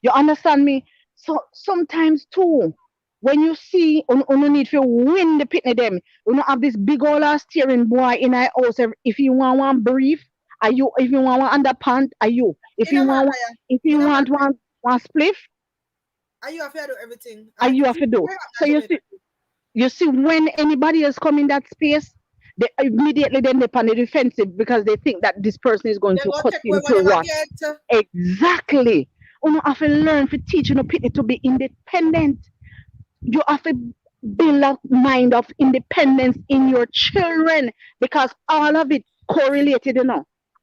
You understand me? So sometimes too, when you see on need to win the pitney them, you know have this big old ass steering boy in our house. If you want one brief, are you? If you want one underpant, are you? If In you a want one, Markaya. if you In a want Markaya. one spliff, Are you have to do everything? are And you have this to is do? where So I'm you Jamaica. see, when anybody else come in that space, they immediately then they on the defensive because they think that this person is going They to go cut take away what into them a what. get. Exactly. You have to learn to teach people to be independent. You have to build a mind of independence in your children because all of it correlated.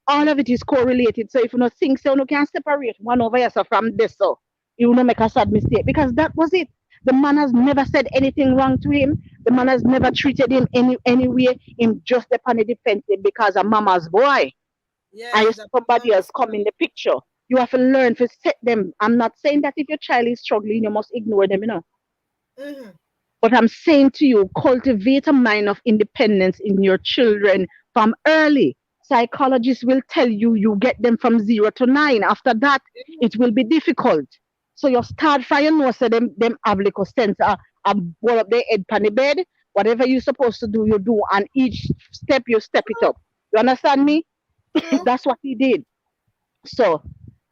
All of it is correlated. So if you don't think so, you can separate one over yourself from this. So you will not make a sad mistake because that was it. The man has never said anything wrong to him. The man has never treated him any way. Him just upon the defensive because a mama's boy. Yeah, And you it's see a somebody else mama's come in boy. the picture. You have to learn to set them. I'm not saying that if your child is struggling, you must ignore them. Mm-hmm. But I'm saying to you, cultivate a mind of independence in your children from early. Psychologists will tell you you get them from 0 to 9. After that, it will be difficult. So you start from your nose, so them have little sense roll up their head on the bed. Whatever you're supposed to do, you do. And each step, you step it up. You understand me? True. That's what he did. So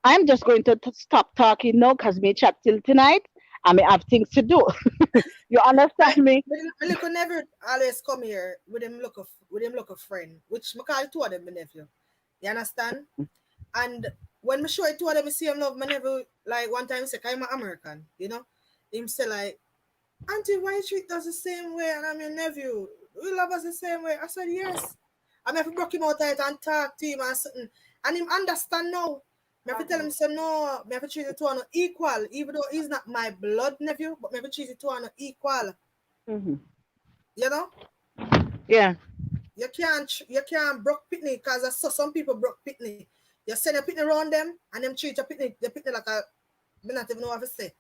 I'm just going to stop talking now because me chat till tonight. I may have things to do. You I understand me? my little never always come here with him look of friend, which I call two of them my nephew. You understand? And when me show it two of them, I see him love my nephew like one time he say I'm American, you know? Him say like, Auntie, why you treat us the same way and I'm your nephew? We love us the same way. I said yes. I have to broke him out it and talk to him and something. And him understand now. I have to tell him say no, I have to treat it to one equal, even though he's not my blood nephew, but I have to treat it to one equal. Hmm. You know? Yeah. You can't broke pitney because I saw some people broke pitney. You send a pitney around them and them treat your pitney like a me not even know what to say.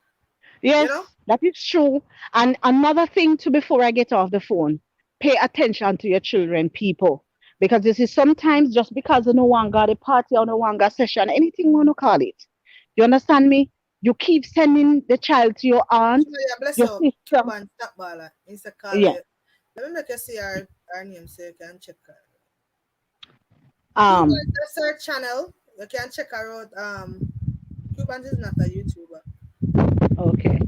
You Yes, know? that is true. And another thing too, before I get off the phone, pay attention to your children, people. Because this is sometimes just because you no one got a party or no one got session, anything you want to call it. You understand me? You keep sending the child to your aunt, Yeah, bless your you. sister. Cuban stop baller. Insta call Yeah. her. Let me make you see her name so you can check her. Cuban Um, is just her channel. You can check her out. Cuban is not a YouTuber. okay.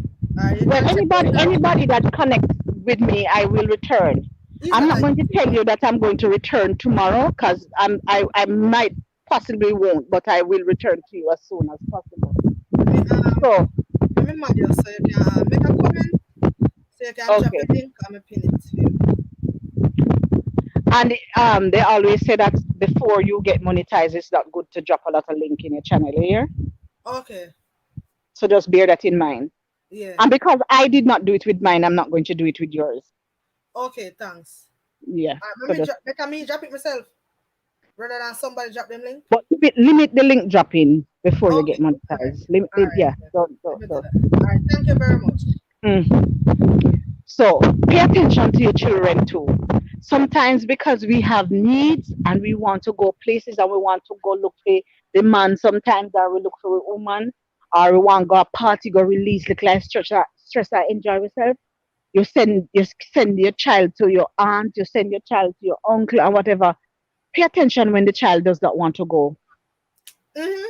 You Well, can check out her. anybody that connects with me, I will return. He's I'm not a not going to tell YouTuber. you that I'm going to return tomorrow because I might possibly won't, but I will return to you as soon as possible. So, Let me mod you so you can make a comment so you can drop okay. your link and me pin it for you. And they always say that before you get monetized, it's not good to drop a lot of link in your channel here. Okay. So just bear that in mind. Yeah. And because I did not do it with mine, I'm not going to do it with yours. Okay, thanks. Yeah. Let So me just me drop it myself rather than somebody drop them link. but limit the link dropping before you get Okay. All right. monetized. Limit, All right. yeah. Don't, Let don't, me do don't. that. All right. Thank you very much. So pay attention to your children too. Sometimes because we have needs and we want to go places and we want to go look for the man sometimes or we look for a woman or we want to go a party, go release the class stress or enjoy yourself. You send your child to your aunt, you send your child to your uncle or whatever. Pay attention when the child does not want to go. Mm-hmm.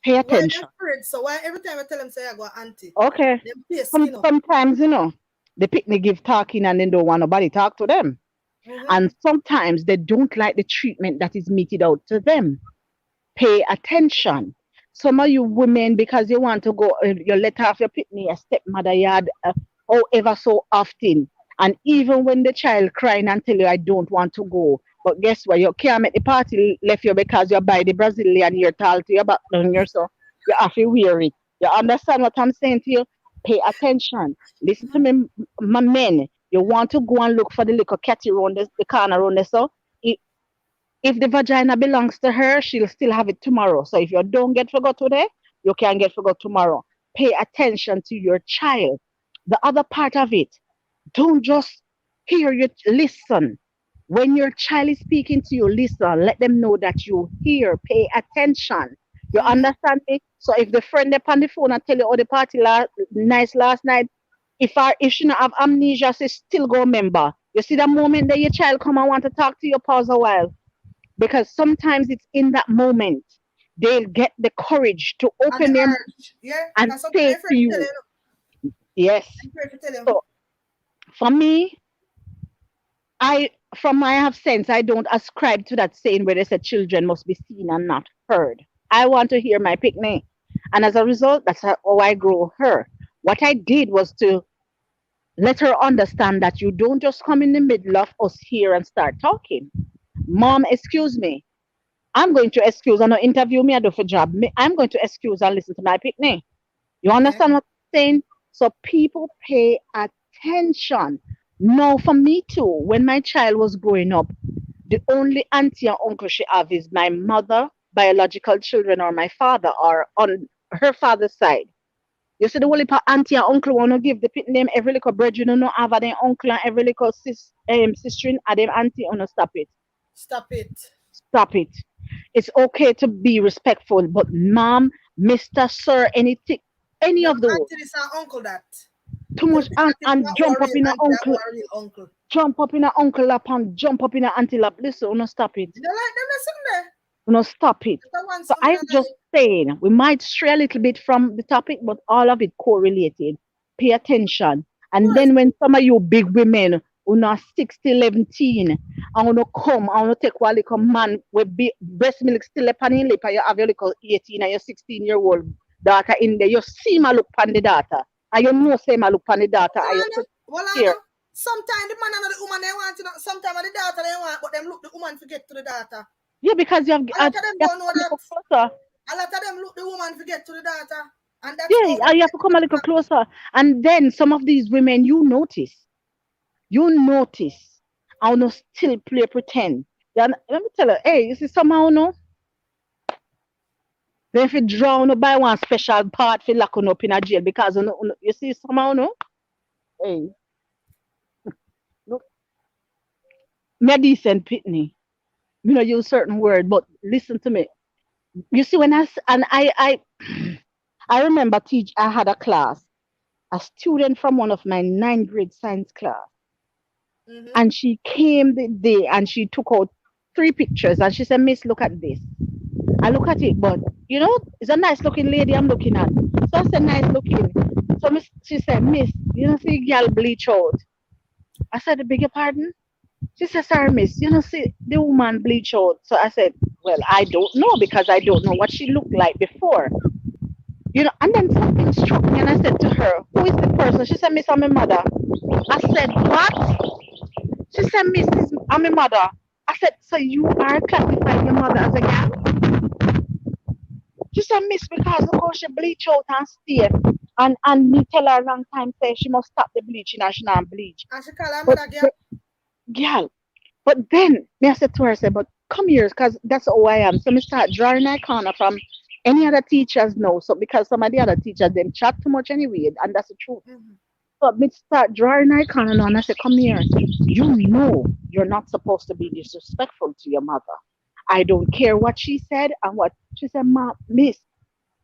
Pay Why they attention. afraid? So why every time I tell them say I go auntie, Okay. them face skin up. Sometimes, the picnic give talking and they don't want nobody talk to them. Mm-hmm. And sometimes they don't like the treatment that is meted out to them. Pay attention. Some of you women, because you want to go, you let off your pitney, a stepmother yard, however so often. And even when the child crying and tell you, I don't want to go. But guess what? You can't make the party left you because you buy the Brazilian ear towel to your back down here, so you have to wear it. You understand what I'm saying to you? Pay attention. Listen to me, my men. You want to go and look for the little catty around the corner around there, so if the vagina belongs to her, she'll still have it tomorrow. So if you don't get forgot today, you can get forgot tomorrow. Pay attention to your child. The other part of it, don't just hear you, listen. When your child is speaking to you, listen. Let them know that you hear. Pay attention. You Mm-hmm. understand me? So if the friend up on the phone and tell you, oh, the party nice last night, if she not have amnesia, she still go remember. You see the moment that your child come and want to talk to you, pause a while because sometimes it's in that moment they'll get the courage to And the open their mouth urge. Yeah. and Because sometimes say I'm afraid to to tell you, you. yes. I'm afraid to tell you. So for me, I from my have sense, I don't ascribe to that saying where they say children must be seen and not heard. I want to hear my picnic. And as a result, that's how I grow her. What I did was to let her understand that you don't just come in the middle of us here and start talking. Mom, excuse me. I'm going to excuse and not interview me. I do for job. I'm going to excuse and listen to my picnic. You Okay. understand what I'm saying? So people pay attention. Now, for me too, when my child was growing up, the only auntie and uncle she have is my mother, biological children, or my father, or on her father's side. You see, the only auntie and uncle want to give the pit name every little brethren, you know, have a them uncle and every little sister and them auntie, you know, stop it. Stop it. Stop it. It's okay to be respectful, but mom, Mr. Sir, anything, any Never of those, auntie this and uncle that. too Them much think and, that is and not our jump up real in a auntie, uncle, our real uncle. jump up in a uncle lap and jump up in a auntie lap. Listen, no stop it. You don't like them listen there? No stop it. That's the ones So who I'm don't just like. saying we might stray a little bit from the topic, but all of it correlated. Pay attention. And Course. then when some of you big women who are 60, 11, teen, and wanna come and wanna take one little man with breast milk still upon him lip, and you have your little 18 and your 16-year-old daughter in there, you see my look on the daughter. And you know say my look on the daughter and you put Well, I here. know. Sometimes the man and the woman they want to know. Sometimes the daughter they want, but them look the woman forget to the daughter. Yeah, because A lot of them you have don't to know come a that. little closer. A lot of them look the woman forget to the daughter, and that's Yeah, how you have to come a little closer. And then some of these women you notice, I will still play pretend. Yeah, let me tell her, hey, you see somehow no, Then if you drown by one special part for locking up in a jail because you see somehow no? Hey, look, me a decent pitney. You know, use certain word, but listen to me. You see, when I remember I had a class, a student from one of my ninth grade science class, Mm-hmm. and she came the day and she took out three pictures and she said, Miss, look at this. I look at it, but you know, it's a nice looking lady I'm looking at. So I said, nice looking. So she said, Miss, you know, see girl bleach out. I said, I beg your pardon? She said, sorry, miss, you know, see the woman bleach out. So I said, well, I don't know because I don't know what she looked like before. You know, and then something struck me and I said to her, who is the person? She said, Miss, I'm my mother. I said, what? She said, Miss, I'm my mother. I said, so you are classifying your mother as a girl? She said, Miss, because look how she bleach out and stay. And me tell her a long time, say she must stop the bleaching and she not bleach. And she call her But mother girl. girl, but then me I said to her, I said, but come here, because that's how I am. So me start drawing my corner from any other teachers now. So because some of the other teachers them chat too much anyway, and that's the truth. Mm-hmm. So me start drawing my corner now and I said, come here. You know you're not supposed to be disrespectful to your mother. I don't care what she said and what she said, Ma, miss.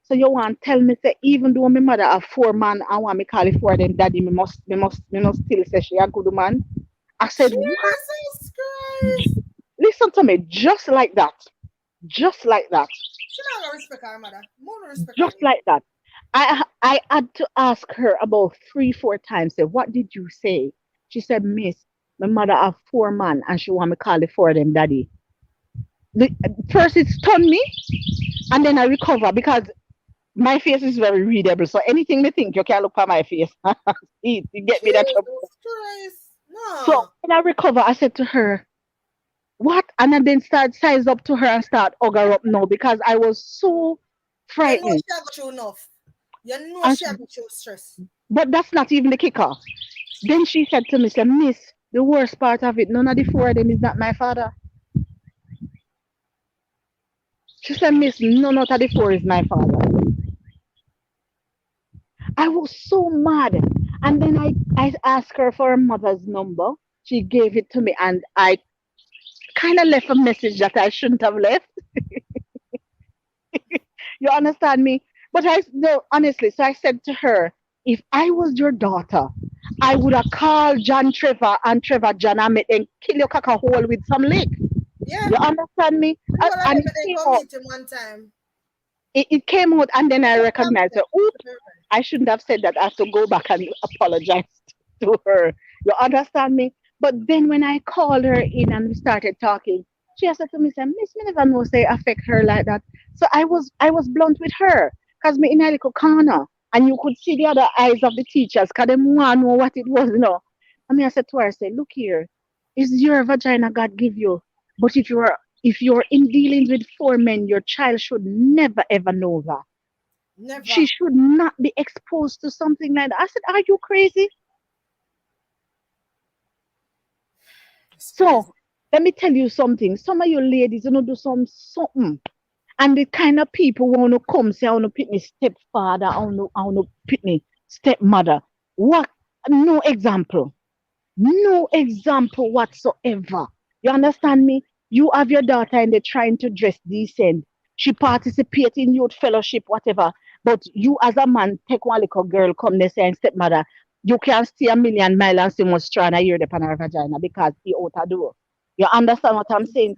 So you want tell me say even though my mother have four man I want me call it for them daddy me must still say she a good man. I said, what? Jesus Christ. Listen to me, just like that. Just like that. She not gonna respect her mother. More respect her. Just like that. I had to ask her about three, four times, say, what did you say? She said, Miss, my mother have four man and she want me call the four of them daddy. The, first it stunned me and then I recover because my face is very readable. So anything me think you can look at my face. You get me that trouble. Jesus Christ. So No. when I recover, I said to her, what? And I then start size up to her and start hug her up now because I was so You know frightened. she have got you enough. You know And she have got you stress. but that's not even the kicker. Then she said to me, she said, Miss, the worst part of it, none of the four of them is not my father. She said, Miss, none out of the four is my father. I was so mad. And then I asked her for her mother's number. She gave it to me and I kind of left a message that I shouldn't have left. You understand me? But I no, honestly, so I said to her, if I was your daughter, I would have called John Trevor and Trevor John and make them kill your caca hole with some lick. Yeah. You understand me? One of And them they come meet him one time. it came out and then I Yeah, recognized her. Oops, I shouldn't have said that. I have to go back and apologize to her. You understand me? But then when I called her in and we started talking, she said to me, say, Miss, me never know say affect her like that. So I was blunt with her. Cause me in a little corner. And you could see the other eyes of the teachers, cause them want to know what it was, you know. I mean I said to her, I said, look here, is your vagina God give you. But if you're in dealings with four men, your child should never ever know that. Never. She should not be exposed to something like that. I said, are you crazy? It's crazy. So let me tell you something. Some of you ladies, do something. And the kind of people who want to come say, I want to pick me stepfather, I want to pick me stepmother. What? No example. No example whatsoever. You understand me? You have your daughter and they're trying to dress decent. She participate in youth fellowship, whatever. But you as a man, take one little girl, come there saying stepmother, you can stay a million miles and see much trying to hear the pan her vagina because he out a door. You understand what I'm saying?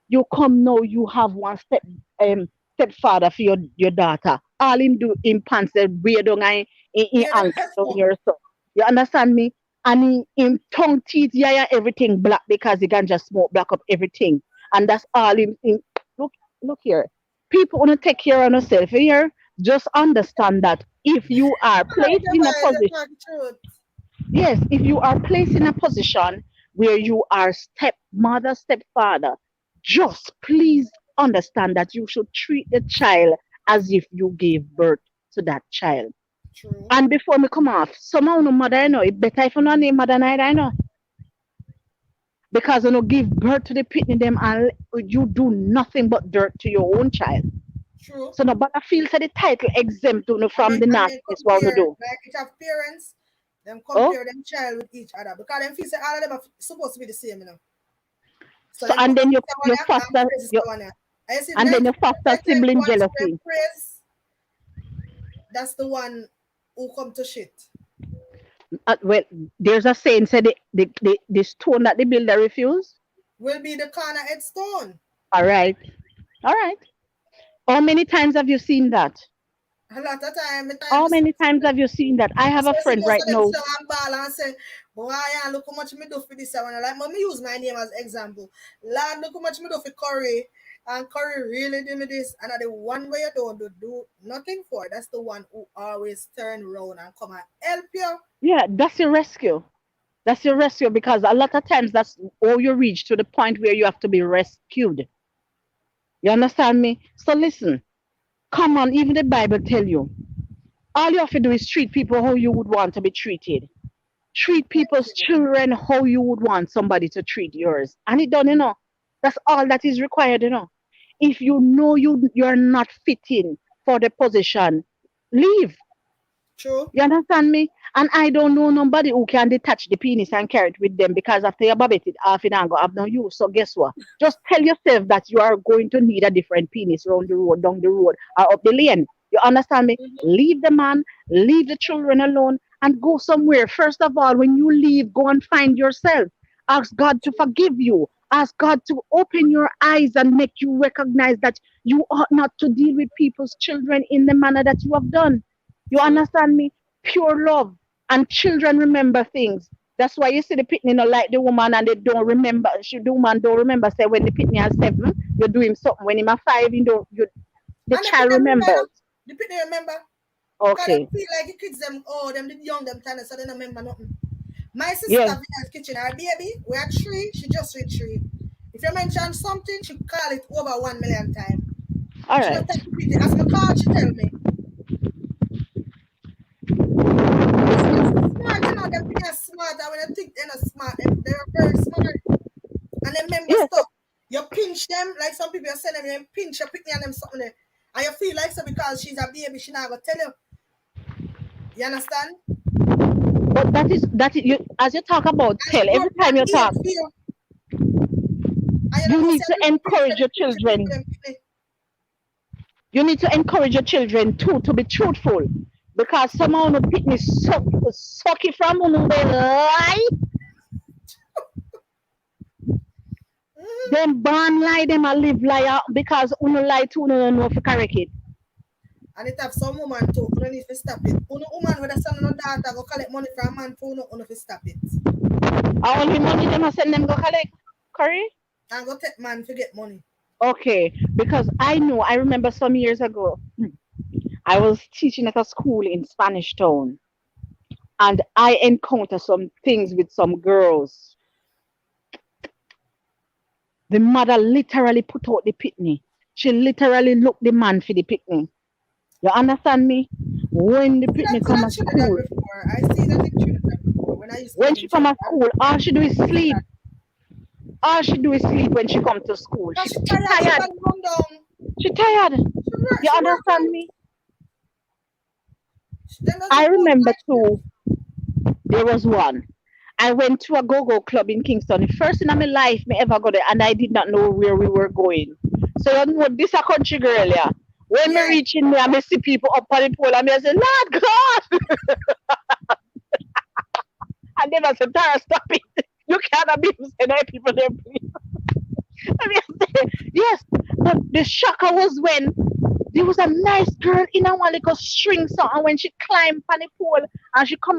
You come now, you have one stepfather for your daughter. All him do in pants the way down in Yeah, ankle that's down all. here so. You understand me? And in tongue teeth, yeah, yeah, everything black because he can just smoke black up everything. And that's all in look here. People wanna take care of themselves here. Just understand that if you are Sorry, placed in a you position, talk the truth. yes, if you are placed in a position where you are stepmother, stepfather, just please understand that you should treat the child as if you gave birth to that child. True. And before me come off, somehow no mother I know, it better if you not name mother neither I know. Because you know give birth to the pitney them and you do nothing but dirt to your own child. True. So nobody feels that the title exempt you know, from the And they nastiness what we compare, do. like it have parents, them Oh, compare them child with each other because them feel say all of them are supposed to be the same, you know. So so them and come then and you say one you and foster praise you one. And you see and then you foster 90% sibling ones who them jealousy. praise, that's the one who come to shit. Well, there's a saying said the stone that the builder refused. Will be the corner headstone. All right, all right. How many times have you seen that? A lot of time How to see many times have you seen that? I have so a I see friend most right of them now. show and ball and say, boy, yeah, look how much me do for this one. Like, let me use my name as example. Lord, look how much me do for Curry. And Curry really did me this. And the one way you don't do nothing for, that's the one who always turn around and come and help you. Yeah, that's your rescue. That's your rescue because a lot of times that's all you reach to the point where you have to be rescued. You understand me? So listen, come on, even the Bible tell you, all you have to do is treat people how you would want to be treated. Treat people's children how you would want somebody to treat yours. And it done, you know. That's all that is required, you know. If you know you're not fitting for the position, leave. True. You understand me? And I don't know nobody who can detach the penis and carry it with them because after you bob it half it and go have no use. So guess what? Just tell yourself that you are going to need a different penis round the road, down the road, or up the lane. You understand me? Leave the man, leave the children alone, and go somewhere. First of all, when you leave, go and find yourself. Ask God to forgive you. Ask God to open your eyes and make you recognize that you ought not to deal with people's children in the manner that you have done. You True. understand me? Pure love. And children remember things. That's why you see the pitney not like the woman and they don't remember. The woman don't remember. Say when the pitney has 7, you do him something. When him a 5, you don't. The And the put child them remember, you know? remembers. The put them remember. Because they Okay. feel like the kids them, oh, them the young them time, so they don't remember nothing. My sister Yeah. in the kitchen, her baby, we are 3, she just read 3. If you mention something, she call it over 1 million times. All She not right. take repeat it. As my call, she tell me. These kids are smart, you know, them people are smart. And when you think they're not smart, they're very smart. And they remember Yeah. stuff. You pinch them, like some people are saying them, you pinch, you pick and them something there. And you feel like so because she's a baby, she not gonna tell you. You understand? But that is you as you talk about And she tell, grew up every time in you that talk, age fear. And you you don't know, need say, to little pinch, encourage your little pinch, you pinch children. them. You need to encourage your children too to be truthful. Because somehow the pitney suck it from you, they lie. Mm-hmm. Them born lie, them a live lie because uno lie too, no know if you correct it. And it have some woman too, you don't need to stop it. Uno woman with a son and a daughter go collect money from a man too, no, you stop it. All the money them a send them go collect curry? And go take man to get money. Okay, because I remember some years ago, I was teaching at a school in Spanish Town, and I encountered some things with some girls. The mother literally put out the pitney. She literally looked the man for the pitney. You understand me? When the See that pitney in come a to Trinidad school, before. I see that in Trinidad before when I used to when live she in come to Trinidad. school, all she do is sleep. All she do is sleep when she come to school. Because She she tired, she tired. can run down. She tired. You She work understand out. me? She then I doesn't work remember night too. shift. There was one. I went to a go-go club in Kingston. The first in my life me ever go there, and I did not know where we were going. So you know, this a country girl, yeah. When me Yeah. reach in there, I see people up on the pole, and me I say, Lord God! And then I said, Tara, stop it. You cannot be saying that people there, please. And me I say, yes. But the shocker was when there was a nice girl in a one little string song, and when she climbed on the pole and she come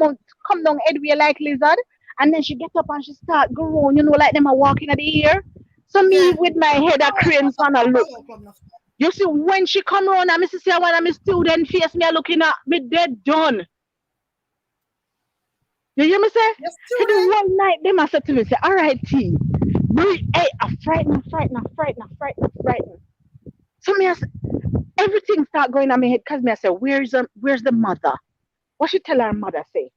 down headway like lizard, and then she get up and she start go round, you know, like them are walking at the ear. So me Yeah. with my head a cranes and I look. Club now. You see, when she come round and Mrs. See one of my student face me a looking at me dead done. You hear me say? Your For the student. one night they must say to me, say, all right, T, breathe, hey, I'm frightened, I'm frightened, I'm frightened, I'm frightened, I'm frightened. So me, I say, everything start going on my head because me I say, where's the mother? What she tell her mother say?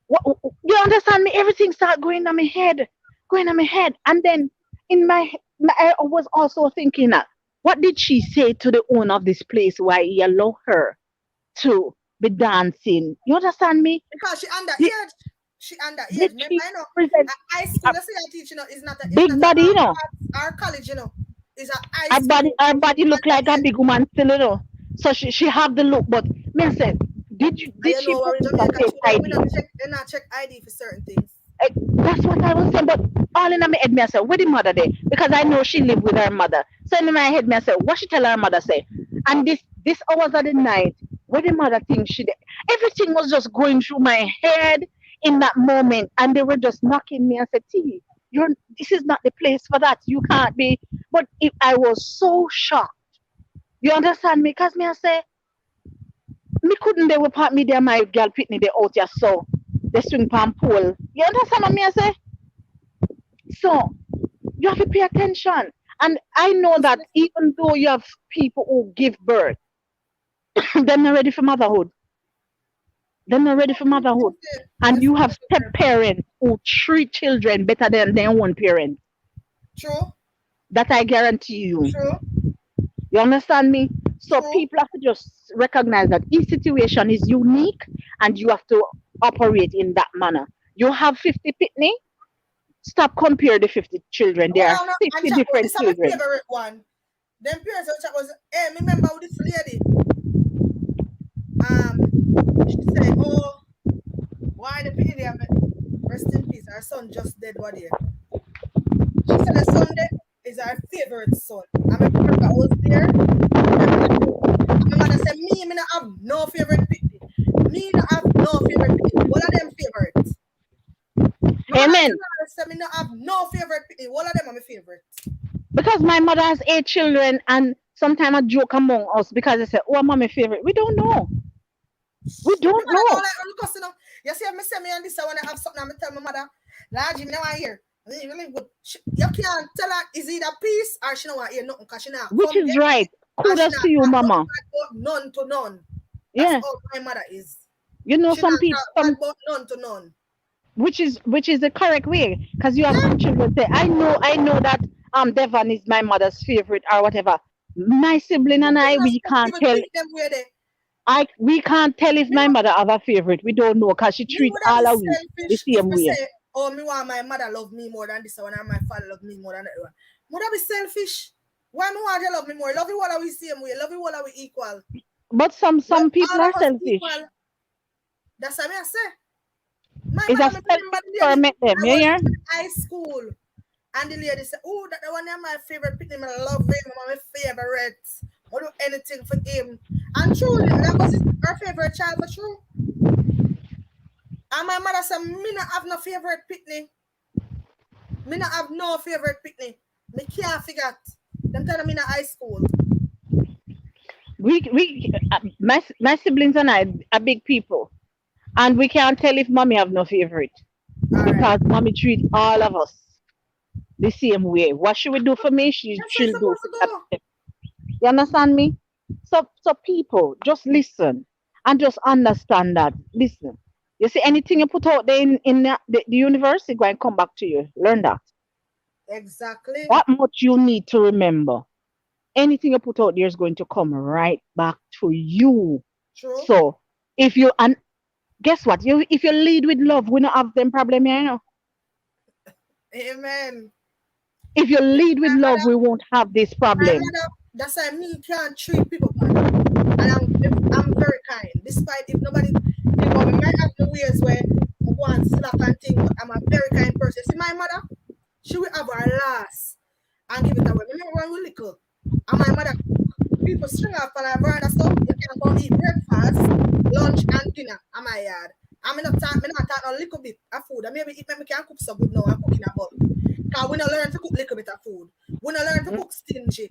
You understand me? Everything start going on my head, going on my head. And then in my I was also thinking that, What did she say to the owner of this place why he allowed her to be dancing? You understand me? Because she Did, underage. She underage. did Remember, she you know, present high school, a let's say I teach, you know, is big not body, you know? our college, you know. Is a high school Her body look like a underage. big woman still, you know. So she have the look, but me say, And did you she know, we're in present a Jamaica fake too, we ID? not check, they not check ID for certain things. That's what I was saying, but all in my head, me I say, where the mother there? Because I know she live with her mother. So in my head, me I say, what she tell her mother say? And this hours of the night, where the mother thinks she did. Everything was just going through my head in that moment, and they were just knocking me and said, T, this is not the place for that. You can't be. But I was so shocked. You understand me? Because me I say, me couldn't they were part me there, my girl pitney they out here so they swing palm pole. You understand what me I say? So you have to pay attention. And I know that even though you have people who give birth, they're not ready for motherhood. They're not ready for motherhood. And you have step parents who treat children better than their own parents. True. That I guarantee you. True. You understand me? So True. people have to just recognize that each situation is unique and you have to operate in that manner. You have 50 pitney, stop compare the 50 children. There are 50 different this is my children. favorite one. Them parents was, hey, remember with this lady? She said, oh, why the pity there? Rest in peace. Our son just dead one year. She said the son dead is our favorite son. I remember I was there. My mother said, me not have no favorite pity. Me not have no favorite pity. What are them favorites? Amen. Said me not have no favorite pity. What are them are my favorite? Because my mother has 8 children and sometimes a joke among us because they say, oh, I'm my favorite. We don't know. We don't know. You see, I say me and this, I want to have something, I tell my mother, Lord, you know I hear. Really good. You can't tell her is it a peace or she don't want to hear nothing because she not. Which is right. Kudos to you, mama. None to none. Yeah. That's all my mother is. You know, some people. None to none. Which is the correct way. Because you have some children say, I know that Devon is my mother's favorite or whatever. My sibling and I, we can't tell. We can't tell if my mother have a favorite. We don't know because she treats all of us the same way. Say, oh, me want my mother love me more than this one, and my father love me more than that one. Mother be selfish. Why me want to love me more? Love you all are we same way. Love you all are we equal. But some people are selfish. Equal. That's what I say. My it's a experiment them, yeah. High school, and the lady said, "Oh, that the one is my favorite. Pick him, I love him. My favorite. I'll do anything for him." And truly, that was her favorite child for true. And my mother said, me not have no favorite picnic. Me not have no favorite picnic. Me can't figure it. Them telling me in high school. My siblings and I are big people. And we can't tell if mommy have no favorite. Because mommy treats all of us the same way. What she will do for me, she'll do for that. You understand me? So people, just listen and just understand that. Listen. You see, anything you put out there in the universe, it's going to come back to you. Learn that. Exactly. What much you need to remember. Anything you put out there is going to come right back to you. True. So, if you... and guess what? If you lead with love, we don't have them problem here, you know. Amen. If you lead with love, we won't have this problem. That's why me can't treat people bad. And I'm very kind. Despite if nobody, we might have the ways where I go and slack and thing, but I'm a very kind person. See my mother, she will have her last and give it away. Remember when we little, and my mother, people string up on her veranda stuff, you can go eat breakfast, lunch and dinner at my yard. I'm not talking a little bit of food. And maybe if I can cook so good now, I'm cooking a bowl. Because we don't learn to cook a little bit of food. We don't learn to cook stingy.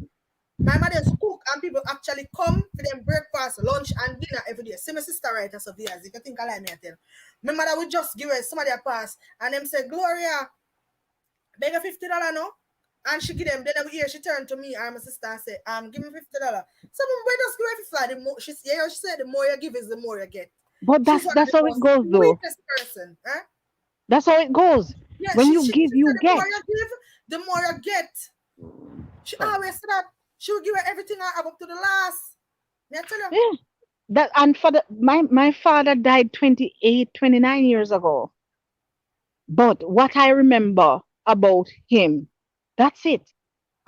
My mother used to cook and people actually come for them breakfast, lunch and dinner every day. See my sister right as of years. If you think I like me, I tell. My mother would just give her somebody a pass and them say, Gloria, beg a $50 no? And she give them, then every year she turned to me and my sister and said, give me $50. So we just give her $50. The more she said the more you give is the more you get. But that's how it goes though. Person, huh? That's how it goes. Yeah, when you give, you get. The more you give, the more you get. She always said that. She will give her everything I have up to the last. Me I tell you. Yeah. That and for the my father died 28, 29 years ago. But what I remember about him, that's it.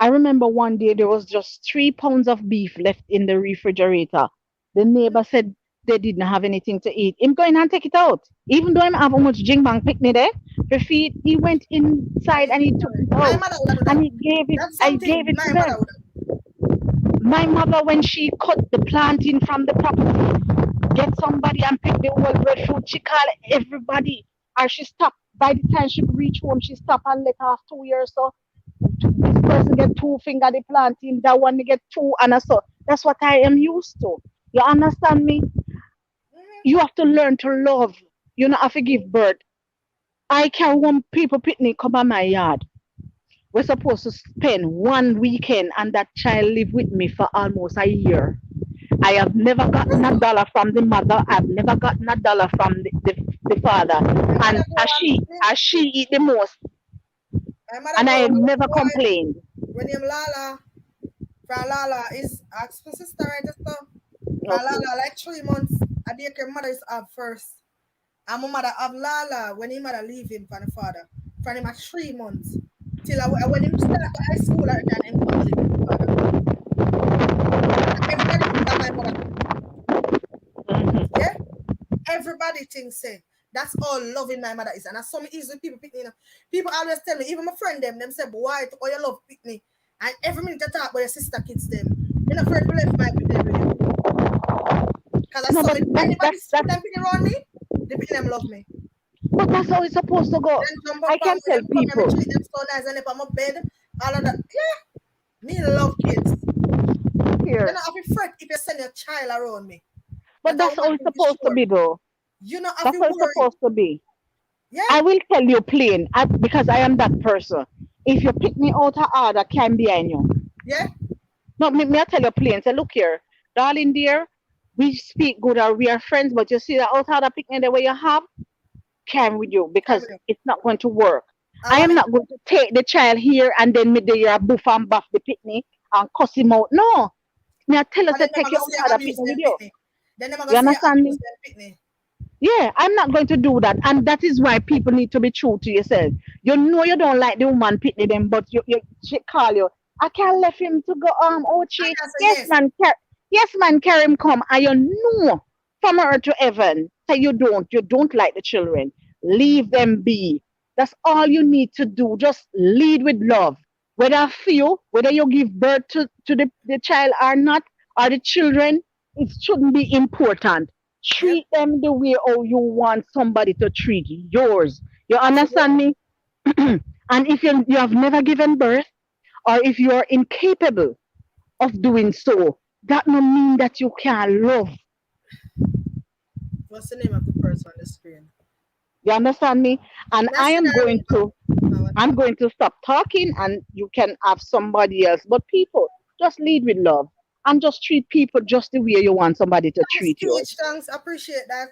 I remember one day there was just 3 pounds of beef left in the refrigerator. The neighbor said they didn't have anything to eat. Him going and take it out. Even though him have how much jingbang picnic there for feed, he went inside and he took it My out mother would do and that. he gave it. That's I something gave it to my mother them. would My mother, when she cut the planting from the property, get somebody and pick the whole breadfruit. She call everybody, or she stop. By the time she reach home, she stop and let off 2 years. So this person get two finger the planting, that one get two, and so that's what I am used to. You understand me? Mhm. You have to learn to love. You not have to give birth. I can want people picnic come on my yard. We're supposed to spend one weekend and that child live with me for almost a year. I have never gotten a dollar from the mother. I've never gotten a dollar from the father. My And mother go and as she eat the most, my mother and I go have with never one boy complained. when him Lala from Lala is ask for sister right so. Cause Okay. Lala like 3 months. I think her mother is have first. And my mother have Lala when his mother leave him for the father. From him at 3 months. Till when him start to high school at the time him come live with the father. Everybody think that my mother. Mhm. Yeah? Everybody thinks say that's all loving my mother is. And that's some easy people pick me. People always tell me, even my friend them say, why to all your love pick me. And every minute I talk about your sister kids them. Me not afraid to left my pick with you. Because I No, saw but me anybody see that's them picking around me, the pick them love me. but that's how it's supposed to go. Then jump I up on can me, tell them come here, me people treat them so nice and up on my bed. All of that. Yeah, me love kids. You here, know, have to fret if you send your child around me. but That I that's how one it's thing is supposed to sure. be, though. You know, have That's to how it's worry. supposed to be. Yeah, I will tell you plain, because I am that person. If you pick me out of order, can behind you. yeah. No, me I tell you plain. Say, look here, darling dear, we speak good or we are friends, but you see that out of the picnic the way you have, can with you Come because here. it's not going to work. I I want am me. not going to take the child here and then me there buff and buff the picnic and cuss him out. No, me I tell us And then to them take are you gonna say out of the abuse picnic with them you. pitney. Then them are You gonna say understand abuse me? them pitney. Yeah, I'm not going to do that. And that is why people need to be true to yourself. You know you don't like the woman pitney them, but she call you. I can't let him to go And Ochi. I say Yes, yes. man, yes, man, carry him come. And you know from earth to heaven. Say you don't like the children. Leave them be. That's all you need to do. Just lead with love. Whether you give birth to the child or not, or the children, it shouldn't be important. Yep. Treat them the way how you want somebody to treat yours. You True. understand me? And if you have never given birth, or if you are incapable of doing so, that no mean that you can't love. What's the name of the person on the screen? You understand me? And I see that I want I'm going to stop talking and you can have somebody else. But people, just lead with love and just treat people just the way you want somebody to nice treat yours. speech. Thanks. Appreciate that.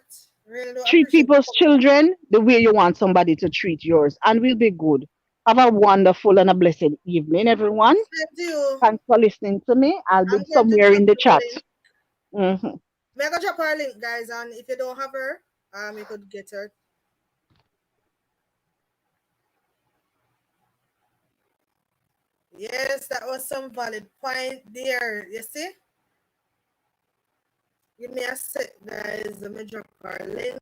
Really do Treat appreciate people's it. children the way you want somebody to treat yours, and we'll be good. Have a wonderful and a blessed evening, everyone. Same to you. Thanks for listening to me. I'll be I'm going to somewhere drop in the you a chat. link. Hmm. May I go drop her a link, guys? And if you don't have her, you could get her. Yes, that was some valid point there. You see? Give me a sec, guys. Let me drop her link.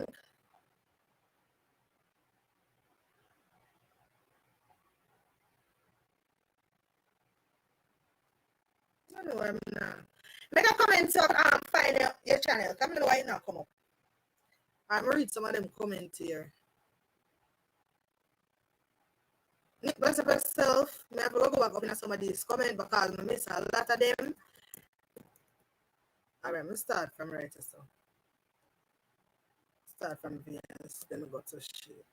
I don't know why I'm not. Make a comment so find your channel. Come on, why it not come up? I'm read some of them comments here. Nick, bless up yourself. I have to go back up in some of these comments because I miss a lot of them. Alright, I'm start from right so. Start from VS, then go to shit.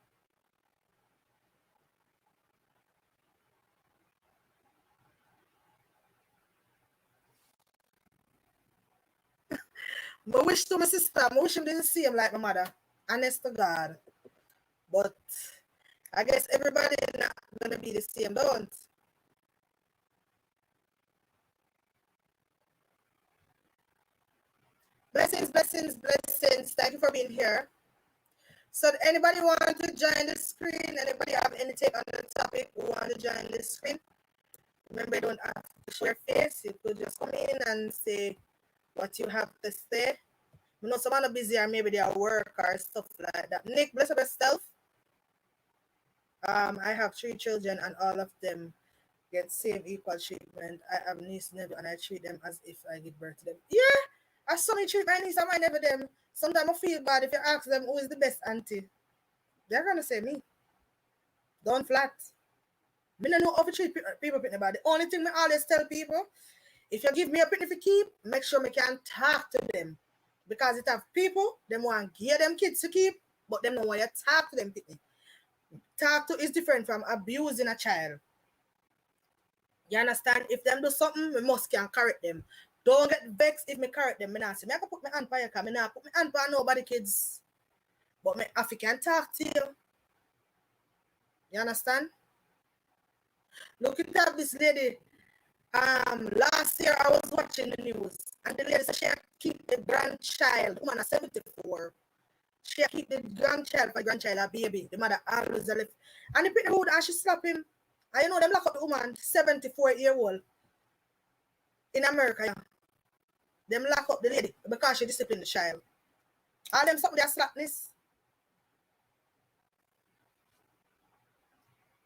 But wish to my sister, I wish him didn't see him like my mother. Honest to God. But I guess everybody not gonna be the same, don't? Blessings, blessings, blessings. Thank you for being here. So anybody want to join the screen? Anybody have any take on the topic who want to join the screen? Remember, you don't have to show your face. You could just come in and say what you have to say. You know, someone are busy or maybe they are work or stuff like that. Nick, bless yourself. I have 3 children and all of them get same equal treatment. I have niece and I treat them as if I give birth to them. Yeah, I saw me treat my niece and my nephew them. Sometimes I feel bad if you ask them who is the best auntie. They're gonna say me. Don't flat. Me don't know how to treat people pitney bad. The only thing I always tell people, if you give me a pitney for keep, make sure me can talk to them. Because it have people, them want to give them kids to keep, but them don't want you talk to them pitney. Talk to is different from abusing a child. You understand? If them do something, we must can correct them. Don't get vexed if me correct them. Me not say, me can put my hand on you, because me not put my hand on nobody kids. But me if I can talk to you. You understand? Look at this lady. Last year I was watching the news, and the lady said she keep the grandchild. Woman is 74. She keep the grandchild for grandchild, a baby. The mother always left. And the people who and she slap him. And you know them lock up the woman, 74-year-old. In America, yeah. Them lock up the lady because she disciplined the child. All them something their slackness.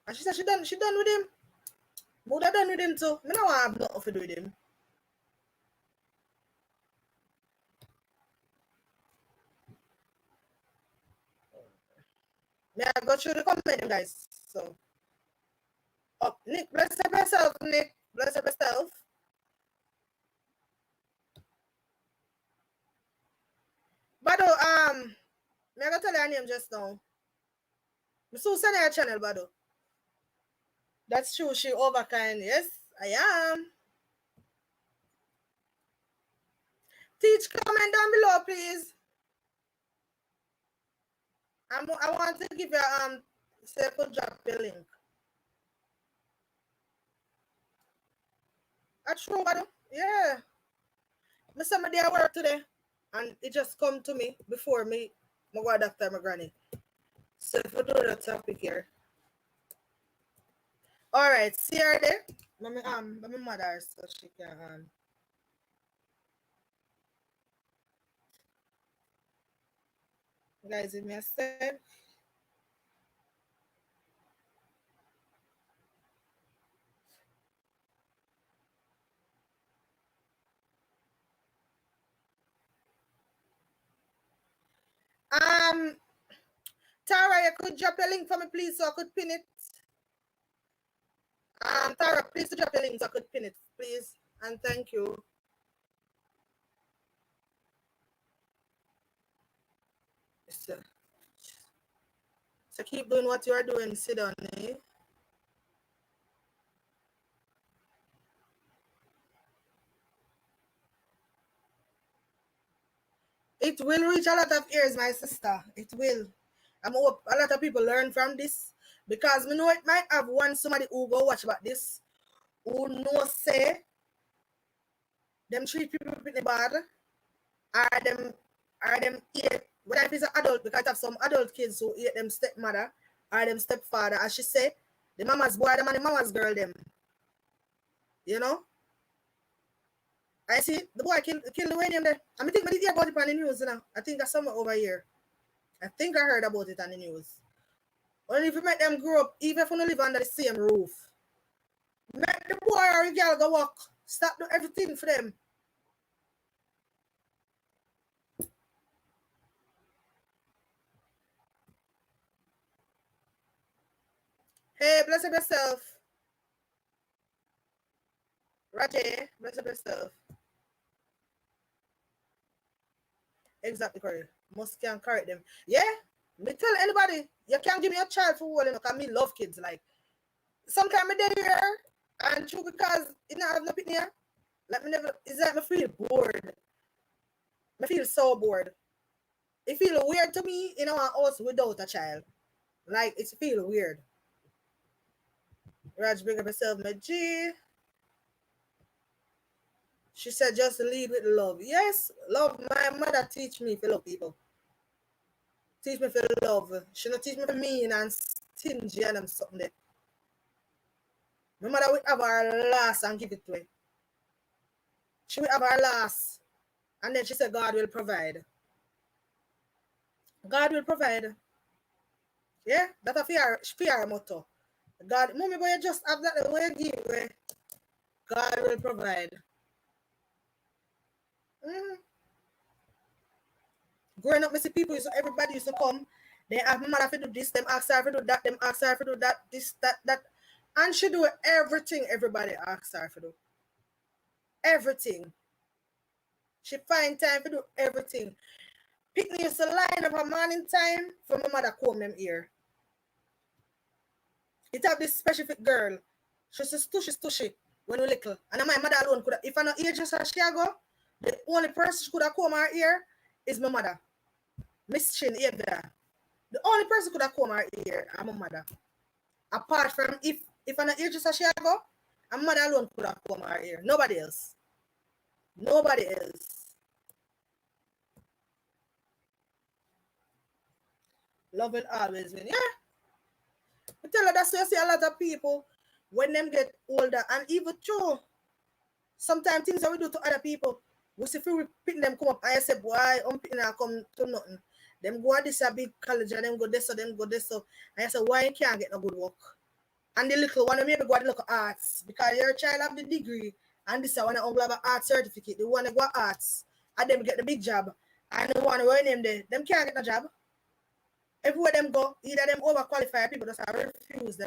And she said she done with him. Would have done with him too. I don't have nothing to do with him. May I go through the comment, guys? So, Nick, bless yourself, Nick. Bless yourself. Bado, may I go tell you her name just now? I'm so send her channel, Bado. That's true, she overkind. Yes, I am. Teach, comment down below, please. I want to give you say could drop the link. That's true, Bado. Yeah. Me somebody at work today, and it just come to me before me go doctor my granny. So if we do the topic here. All right, see her there. My mother, so she can guys, if me a said. Tara, you could drop a link for me, please, so I could pin it. Tara, please drop a link so I could pin it, please. And thank you. So keep doing what you are doing, sit down, eh? It will reach a lot of ears, my sister. It will. I hope a lot of people learn from this. Because we know it might have somebody who go watch about this, who know say them treat people pretty bad, or them eat, whether if it's an adult, because I have some adult kids who eat them stepmother or them stepfather, as she say, the mama's boy them and the mama's girl them. You know? I see the boy kill the way name there. I think I did hear about it on the news, you know. I think that's somewhere over here. I think I heard about it on the news. Only if you make them grow up, even if you don't live under the same roof. Make the boy or the girl go walk. Stop do everything for them. Hey, bless up yourself. Raje, bless up yourself. Exactly correct. Must can correct them. Yeah, me tell anybody, you can't give me a child for one, because me love kids. Like, sometimes I there and true because it not have no picnic here. Like, me never, it's like I feel bored. I feel so bored. It feel weird to me in our house without a child. Like, it feel weird. Raj, bring up yourself, my G. She said, just lead with love. Yes, love. My mother teach me to love people. Teach me to love. She not teach me to mean and stingy and something there. My mother would have her last and give it to her. She will have her last. And then she said, God will provide. God will provide. Yeah, that's a fear motto. God, mommy, but you just have that the way you give way. God will provide. Growing up, I see people, everybody used to come. They have my mother to do this, them ask her to do that, them ask her to do that, this, that. And she do everything everybody asks her to do. Everything. She find time to do everything. Picnic used to line up a morning time for my mother comb them ear. It have this specific girl. She's stushy when we little. And my mother alone could have, if I not age as she go, the only person she could have comb her ear is my mother. Miss Chin there. The only person could have comb her ear is my mother. Apart from if I not age as she go, and mother alone could have comb her ear. Nobody else. Nobody else. Love will always win. Yeah. I tell her that's why you see a lot of people when them get older, and even true, sometimes things that we do to other people, we see if we pick them come up and I say, boy, I'm picking them come to nothing. Them go at this a big college and them go this so them go this so. And I say, why you can't get no good work? And the little one maybe go at the local arts because your child have the degree and this one have an art certificate. The one go arts and them get the big job. And the one where name there, them can't get no job. Everywhere them go, either them overqualified people just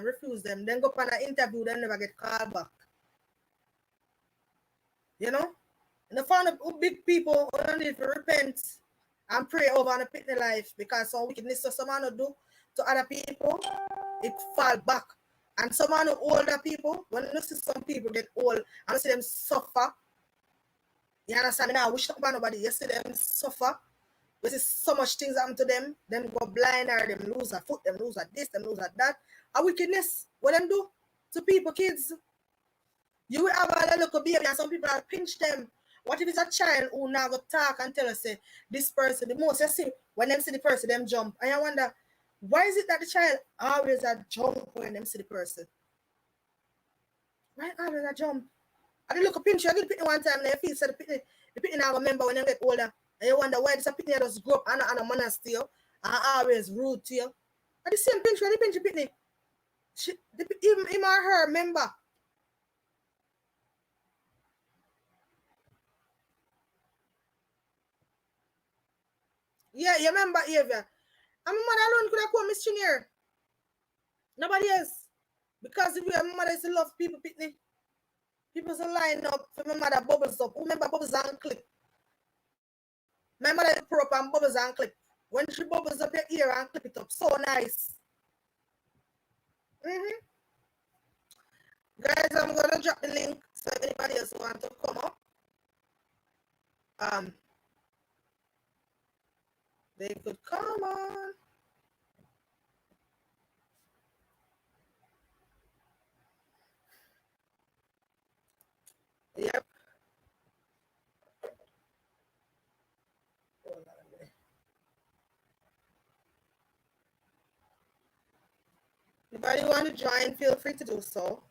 refuse them. Then go for an interview, then never get called back. You know? And the found big people who don't need to repent and pray over and pick their life because some wickedness that someone will do to other people, it fall back. And some older people, when you see some people get old and you see them suffer, you understand? I wish not about nobody, you see them suffer. You see so much things happen to them go blind or them lose a foot, them lose a this, them lose a that. A wickedness, what them do to people, kids? You will have a little baby and some people will pinch them. What if it's a child who now go talk and tell us, say, this person, the most you see, when them see the person, them jump. And I wonder, why is it that the child always a jump when them see the person? Why always a jump? And they look a pinch, you get the pitney one time, and you feel so the pitney now remember when they get older. And you wonder why this pitney just grow up and a man still and always rude to you. And the same pinch when the pinch pitney. Him or her remember. Yeah, you remember Avia. And my mother alone could have come Miss Chinier. Nobody else. Because if your mother is to love people, pitney. People to line up for my mother bubbles up. Who remember bubbles and clip? My mother is pour up and bubbles and clip. When she bubbles up your ear and clip it up. So nice. Guys, I'm gonna drop the link so if anybody else want to come up. They could come on. Yep. Anybody want to join, feel free to do so.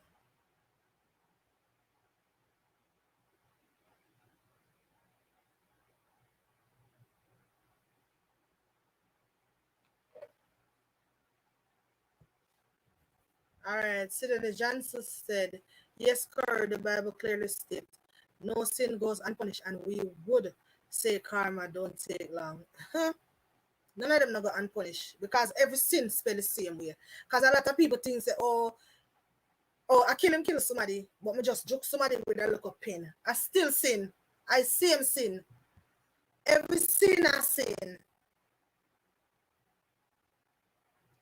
All right, Senator Johnson said, yes, Corey, the Bible clearly states, no sin goes unpunished, and we would say karma don't take long. None of them not go unpunished because every sin spelled the same way. Because a lot of people think, say, oh, I kill somebody, but me just joke somebody with a little pin. I still sin. I same sin. Every sin I sin.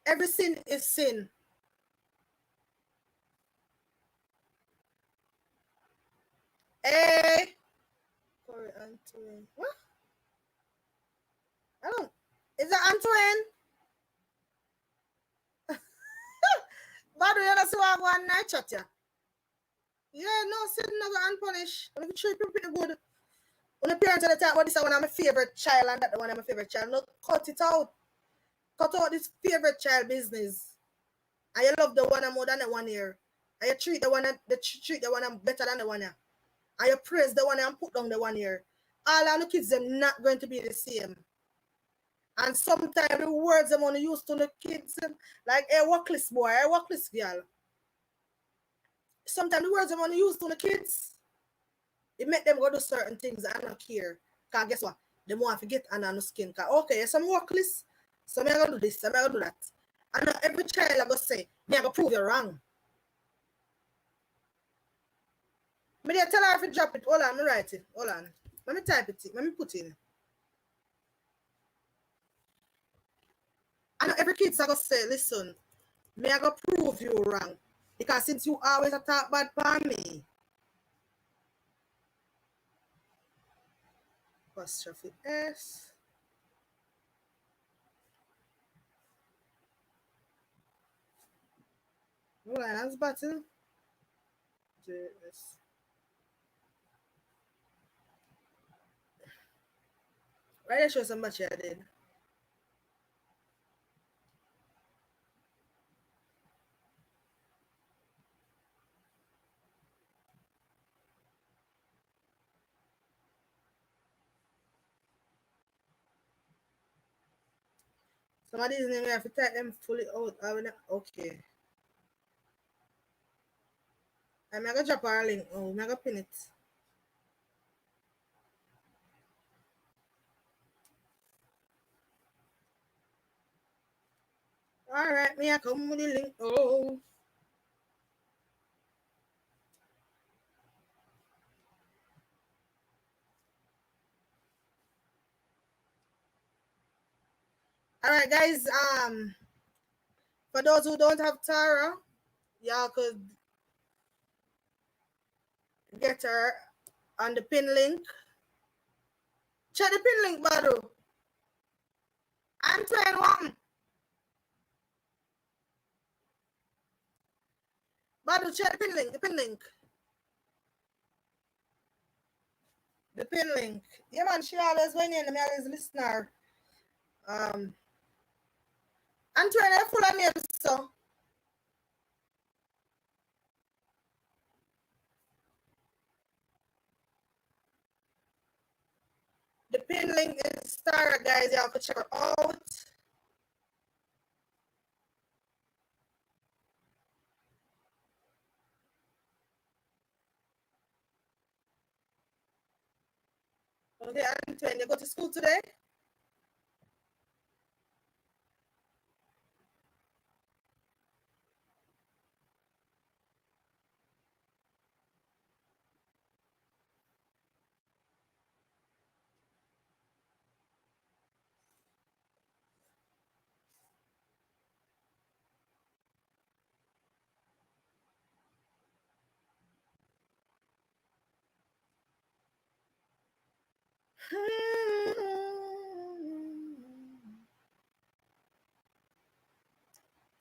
Every sin is sin. Hey, Corey Antoine. What? I don't. Is that Antoine? By the way, that's why I go on night chat. Yeah, no, sit never unpunished. I'm treat people pretty good. When the parents are the time, this is one of my favorite child and that the one of my favorite child. No, cut it out. Cut out this favorite child business. And you love the one more than the one here. And you treat the one better than the one here. And you praise the one and put down the one here. All of the kids them not going to be the same. And sometimes the words them want to use to the kids, like a workless boy, a workless girl. Sometimes the words them want to use to the kids, it make them go do certain things and not care. Because guess what? They want to get under the skin. Because, okay, some workless, so I'm going to do this, I'm going to do that. And every child I go say, me I go prove you wrong. Me they tell her if you drop it. Hold on, me write it. Hold on. Let me type it. Let me put it in. And every kid I go say, listen, me I go prove you wrong. Because since you always talk bad for me. Apostrophe S. Hold on, that's button. JS. Right, there show so much I did. Some of these names I have to type them fully out. Okay. I'm going to drop our link. Oh, I'm going to pin it. Alright, me I come with the link. Oh. Alright, guys. For those who don't have Tara, y'all could get her on the pin link. Check the pin link, Badu. I'm trying one. Badu, check the pin link. The pin link. The pin link. Yeah, man, she always went in. Me always listener. I'm trying to full of names, so. The pin link is Tara, guys. Y'all could check her out. Okay, Antoine, you go to school today?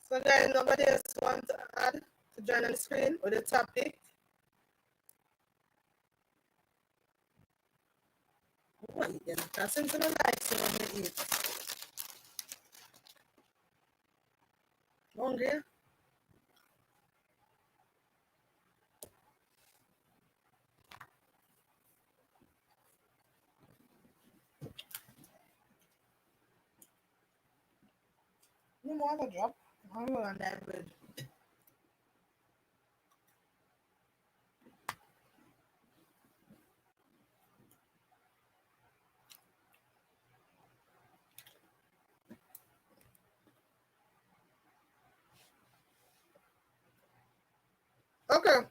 So guys, nobody else want to add to join on the screen with the topic. What you get? Because since you don't like so I'm gonna eat. Hungry? You want to drop? I'm going on that bread. Okay.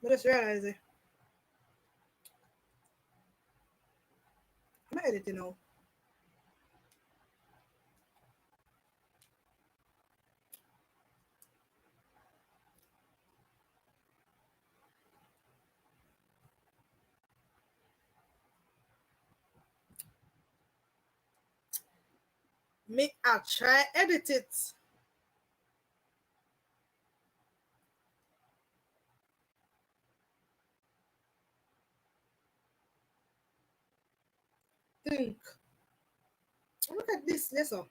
I just realize it. I'm editing now. Me, I'll try edit it. Think. Look at this, listen.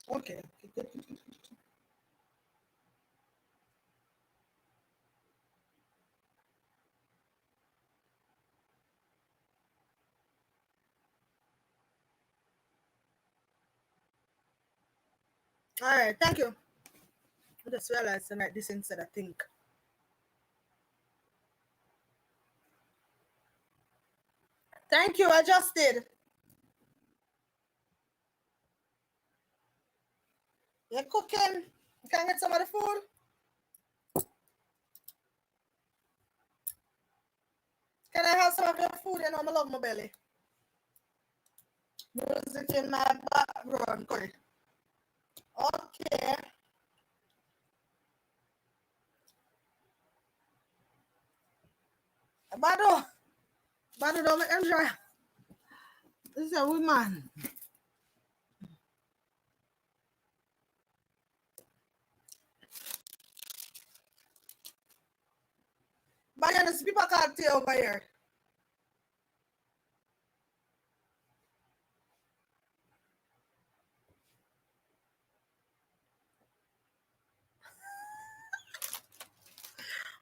Okay. All right, thank you. I just realized tonight this instead, I think. Thank you, adjusted. You're cooking. You can get some of the food. Can I have some of your food? You know, I love my belly. Music in my background. Good. Okay. Bado don't make them dry. This is a woman. But the people can't tell over here.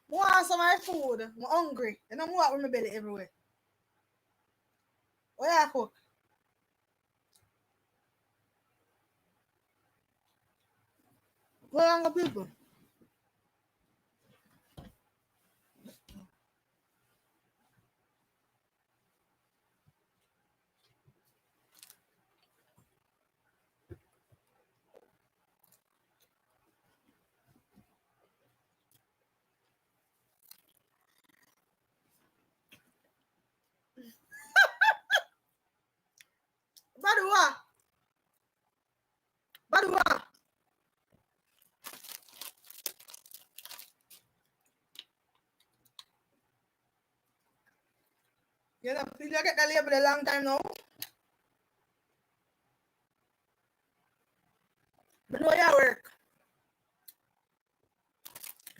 I want some of my food. I'm hungry. And I'm walking with my belly everywhere. What you cook? What younger people? Badua. Badua. You know, you get the label a long time now. But know your work.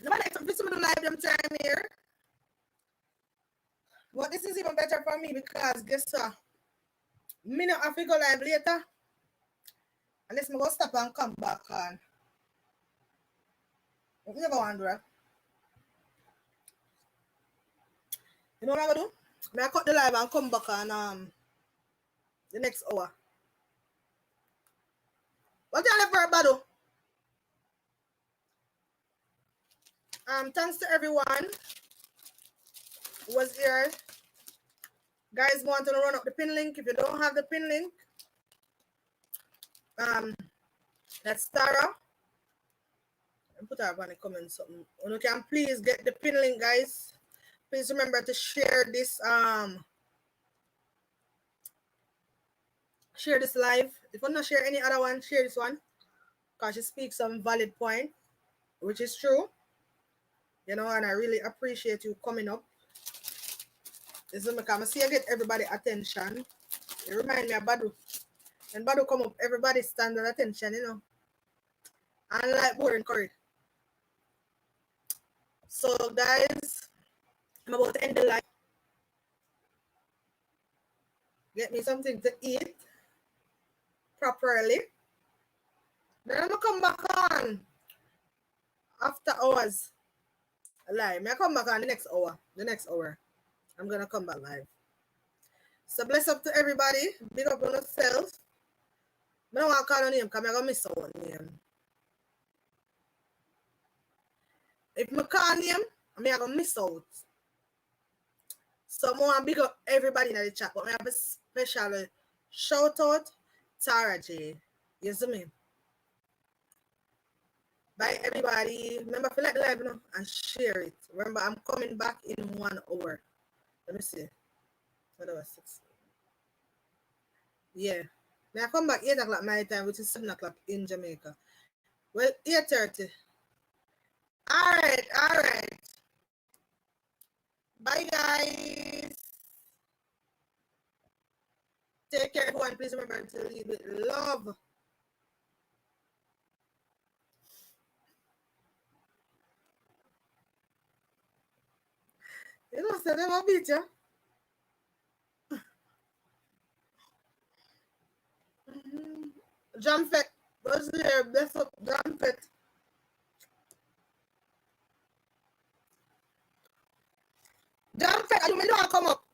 Nobody like to visit me live them time here. But this is even better for me because guess what? Me not have to go live later. Unless me go stop and come back on. You never wonder. You know what I'm gonna do? I cut the live and come back on the next hour. What you have for Bado? Thanks to everyone who was here. Guys, want to run up the pin link. If you don't have the pin link, that's Tara. And put her on the comment something. You can please get the pin link, guys. Please remember to share this live. If you not share any other one, share this one. Because she speaks some valid point, which is true. You know, and I really appreciate you coming up. This is because I see you get everybody attention. It reminds me of Badu. When Badu come up, everybody stand at attention, you know. And like boring curry. So guys, I'm about to end the live. Get me something to eat properly. Then I'm gonna come back on after hours live. I come back on the next hour. I'm gonna come back live. So bless up to everybody. Big up on yourself. I don't want to call your name because I'm gonna miss someone name. If I call name, I'm gonna miss out. So I want to big up everybody in the chat, but I have a special shout out Tara J. You see me? Bye, everybody. Remember, to like the live now and share it. Remember, I'm coming back in 1 hour. Let me see. What was 6? Yeah. May I come back 8 o'clock my time, which is 7 o'clock in Jamaica. Well, 8:30. All right. Bye, guys. Take care, everyone. Please remember to leave with love. You know, say them a beat you. Jam Fett. What's there? Bless up. Jam Fett. Jam Fett. I don't know come up.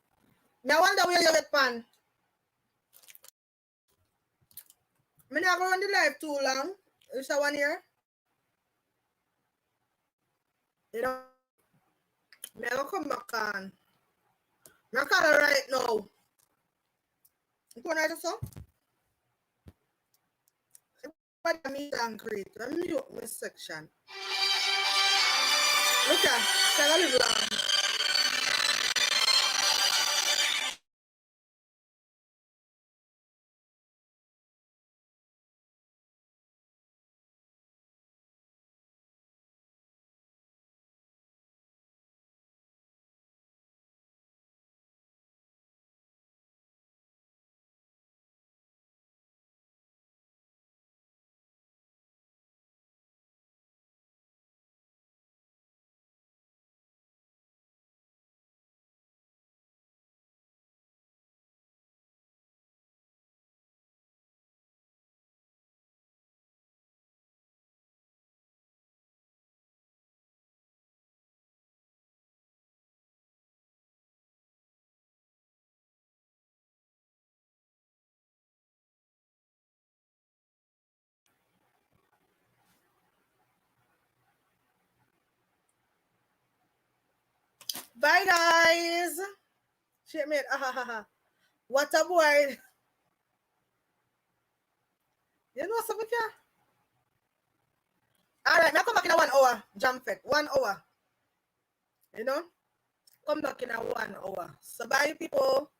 I wonder where you get pan. I not go on the live too long. It's a 1 year. You know, I will come back on. I call her right now. You want to so? What I meet and greet. Let me mute my section. Look at, it's a little long. Bye, guys. Shit, mate. What a boy. You know something here? All right, now come back in a 1 hour. Jam Fett. 1 hour. You know? Come back in a 1 hour. So, bye, people.